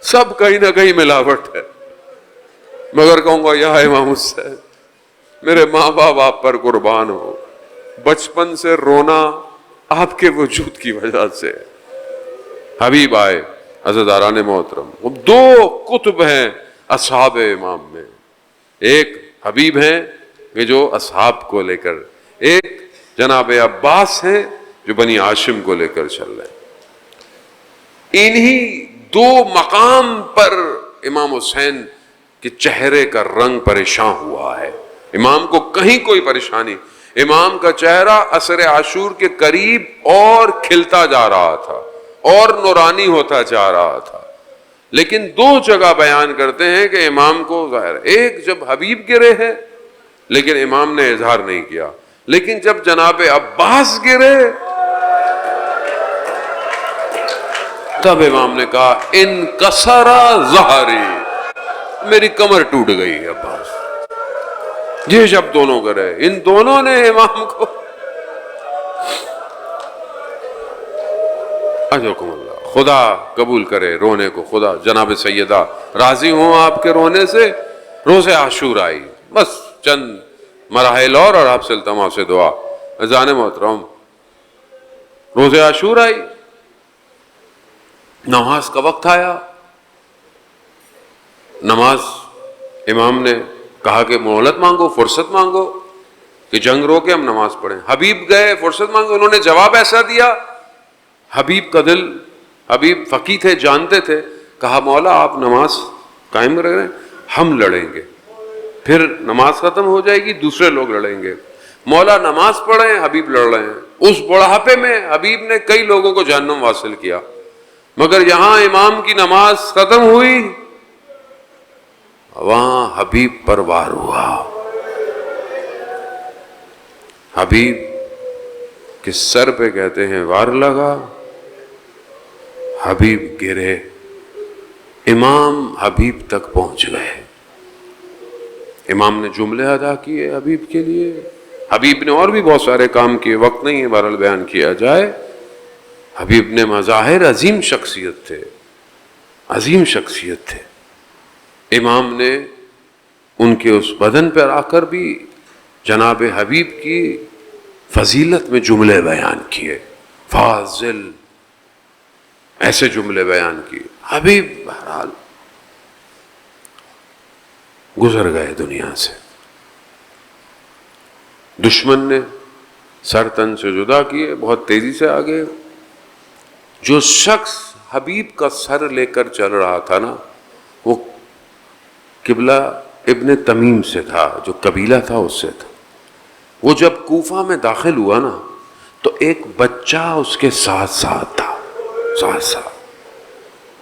سب کہیں نہ کہیں ملاوٹ ہے۔ مگر کہوں گا یا امام حسین، میرے ماں باپ آپ پر قربان ہو، بچپن سے رونا آپ کے وجود کی وجہ سے۔ حبیب آئے۔ عزیزاران محترم، وہ دو قطب ہیں اصحاب امام میں، ایک حبیب ہیں کہ جو اصحاب کو لے کر، ایک جناب عباس ہیں جو بنی ہاشم کو لے کر چل رہے ہیں۔ انہی دو مقام پر امام حسین کے چہرے کا رنگ پریشان ہوا ہے۔ امام کو کہیں کوئی پریشانی، امام کا چہرہ عصر عاشور کے قریب اور کھلتا جا رہا تھا اور نورانی ہوتا جا رہا تھا۔ لیکن دو جگہ بیان کرتے ہیں کہ امام کو ظاہر ہے، ایک جب حبیب گرے ہیں لیکن امام نے اظہار نہیں کیا، لیکن جب جناب عباس گرے تب امام نے کہا انکسر ظہری، میری کمر ٹوٹ گئی۔ عباس یہ جب دونوں کرے، ان دونوں نے امام کو، اجرکم اللہ، خدا قبول کرے رونے کو، خدا جناب سیدہ راضی ہوں آپ کے رونے سے۔ روز عاشور آئی، بس چند مراحل اور آپ سے التماس سے دعا۔ اذان محترم، روز عاشور آئی، نماز کا وقت آیا، نماز امام نے کہا کہ مہلت مانگو، فرصت مانگو کہ جنگ رو کے ہم نماز پڑھیں۔ حبیب گئے فرصت مانگو، انہوں نے جواب ایسا دیا، حبیب کا دل، حبیب فقیہ تھے، جانتے تھے، کہا مولا آپ نماز قائم رکھ رہے ہیں، ہم لڑیں گے، پھر نماز ختم ہو جائے گی، دوسرے لوگ لڑیں گے۔ مولا نماز پڑھیں، حبیب لڑ رہے ہیں۔ اس بڑھاپے میں حبیب نے کئی لوگوں کو جہنم واصل کیا، مگر یہاں امام کی نماز ختم ہوئی، وہاں حبیب پر وار ہوا۔ حبیب کے سر پہ کہتے ہیں وار لگا، حبیب گرے، امام حبیب تک پہنچ گئے۔ امام نے جملے ادا کیے حبیب کے لیے، حبیب نے اور بھی بہت سارے کام کیے، وقت نہیں ہے بہرحال بیان کیا جائے۔ حبیب نے مظاہر، عظیم شخصیت تھے، عظیم شخصیت تھے۔ امام نے ان کے اس بدن پر آ کر بھی جناب حبیب کی فضیلت میں جملے بیان کیے، فاضل، ایسے جملے بیان کیے۔ حبیب بہرحال گزر گئے دنیا سے، دشمن نے سر تن سے جدا کیے، بہت تیزی سے آگے۔ جو شخص حبیب کا سر لے کر چل رہا تھا نا، وہ قبلہ ابن تمیم سے تھا، جو قبیلہ تھا اس سے تھا. وہ جب کوفہ میں داخل ہوا نا تو ایک بچہ اس کے ساتھ ساتھ تھا، ساتھ ساتھ.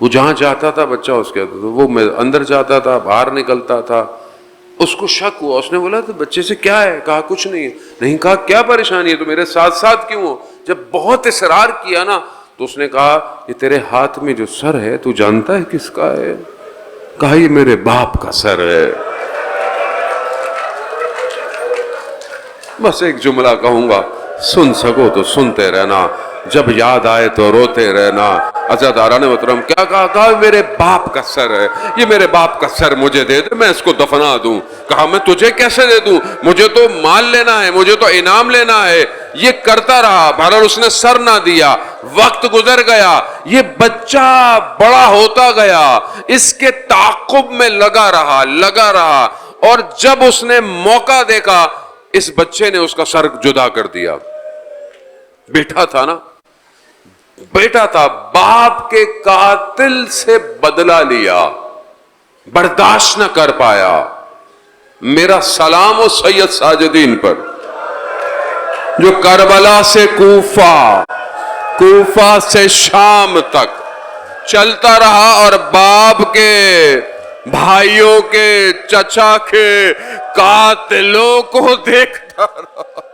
وہ جہاں جاتا تھا بچہ اس کے، وہ اندر جاتا تھا باہر نکلتا تھا. اس کو شک ہوا، اس نے بولا تو بچے سے کیا ہے؟ کہا کچھ نہیں ہے. نہیں، کہا کیا پریشانی ہے؟ تو میرے ساتھ ساتھ کیوں ہو؟ جب بہت اصرار کیا نا تو اس نے کہا یہ تیرے ہاتھ میں جو سر ہے تو جانتا ہے کس کا ہے؟ کہا یہ میرے باپ کا سر ہے. بس ایک جملہ کہوں گا، سن سکو تو سنتے رہنا، جب یاد آئے تو روتے رہنا. عزیزداران محترم کیا کہا؟ کہا میرے باپ کا سر ہے، یہ میرے باپ کا سر مجھے دے دے، میں اس کو دفنا دوں. کہا میں تجھے کیسے دے دوں؟ مجھے تو مال لینا ہے، مجھے تو انعام لینا ہے. یہ کرتا رہا، بہرحال اس نے سر نہ دیا. وقت گزر گیا، یہ بچہ بڑا ہوتا گیا، اس کے تعاقب میں لگا رہا. اور جب اس نے موقع دیکھا اس بچے نے اس کا سر جدا کر دیا. بیٹا تھا نا، بیٹا تھا، باپ کے قاتل سے بدلہ لیا، برداشت نہ کر پایا. میرا سلام ہو سید ساجدین پر جو کربلا سے کوفہ، کوفہ سے شام تک چلتا رہا اور باپ کے، بھائیوں کے، چچا کے قاتلوں کو دیکھتا رہا.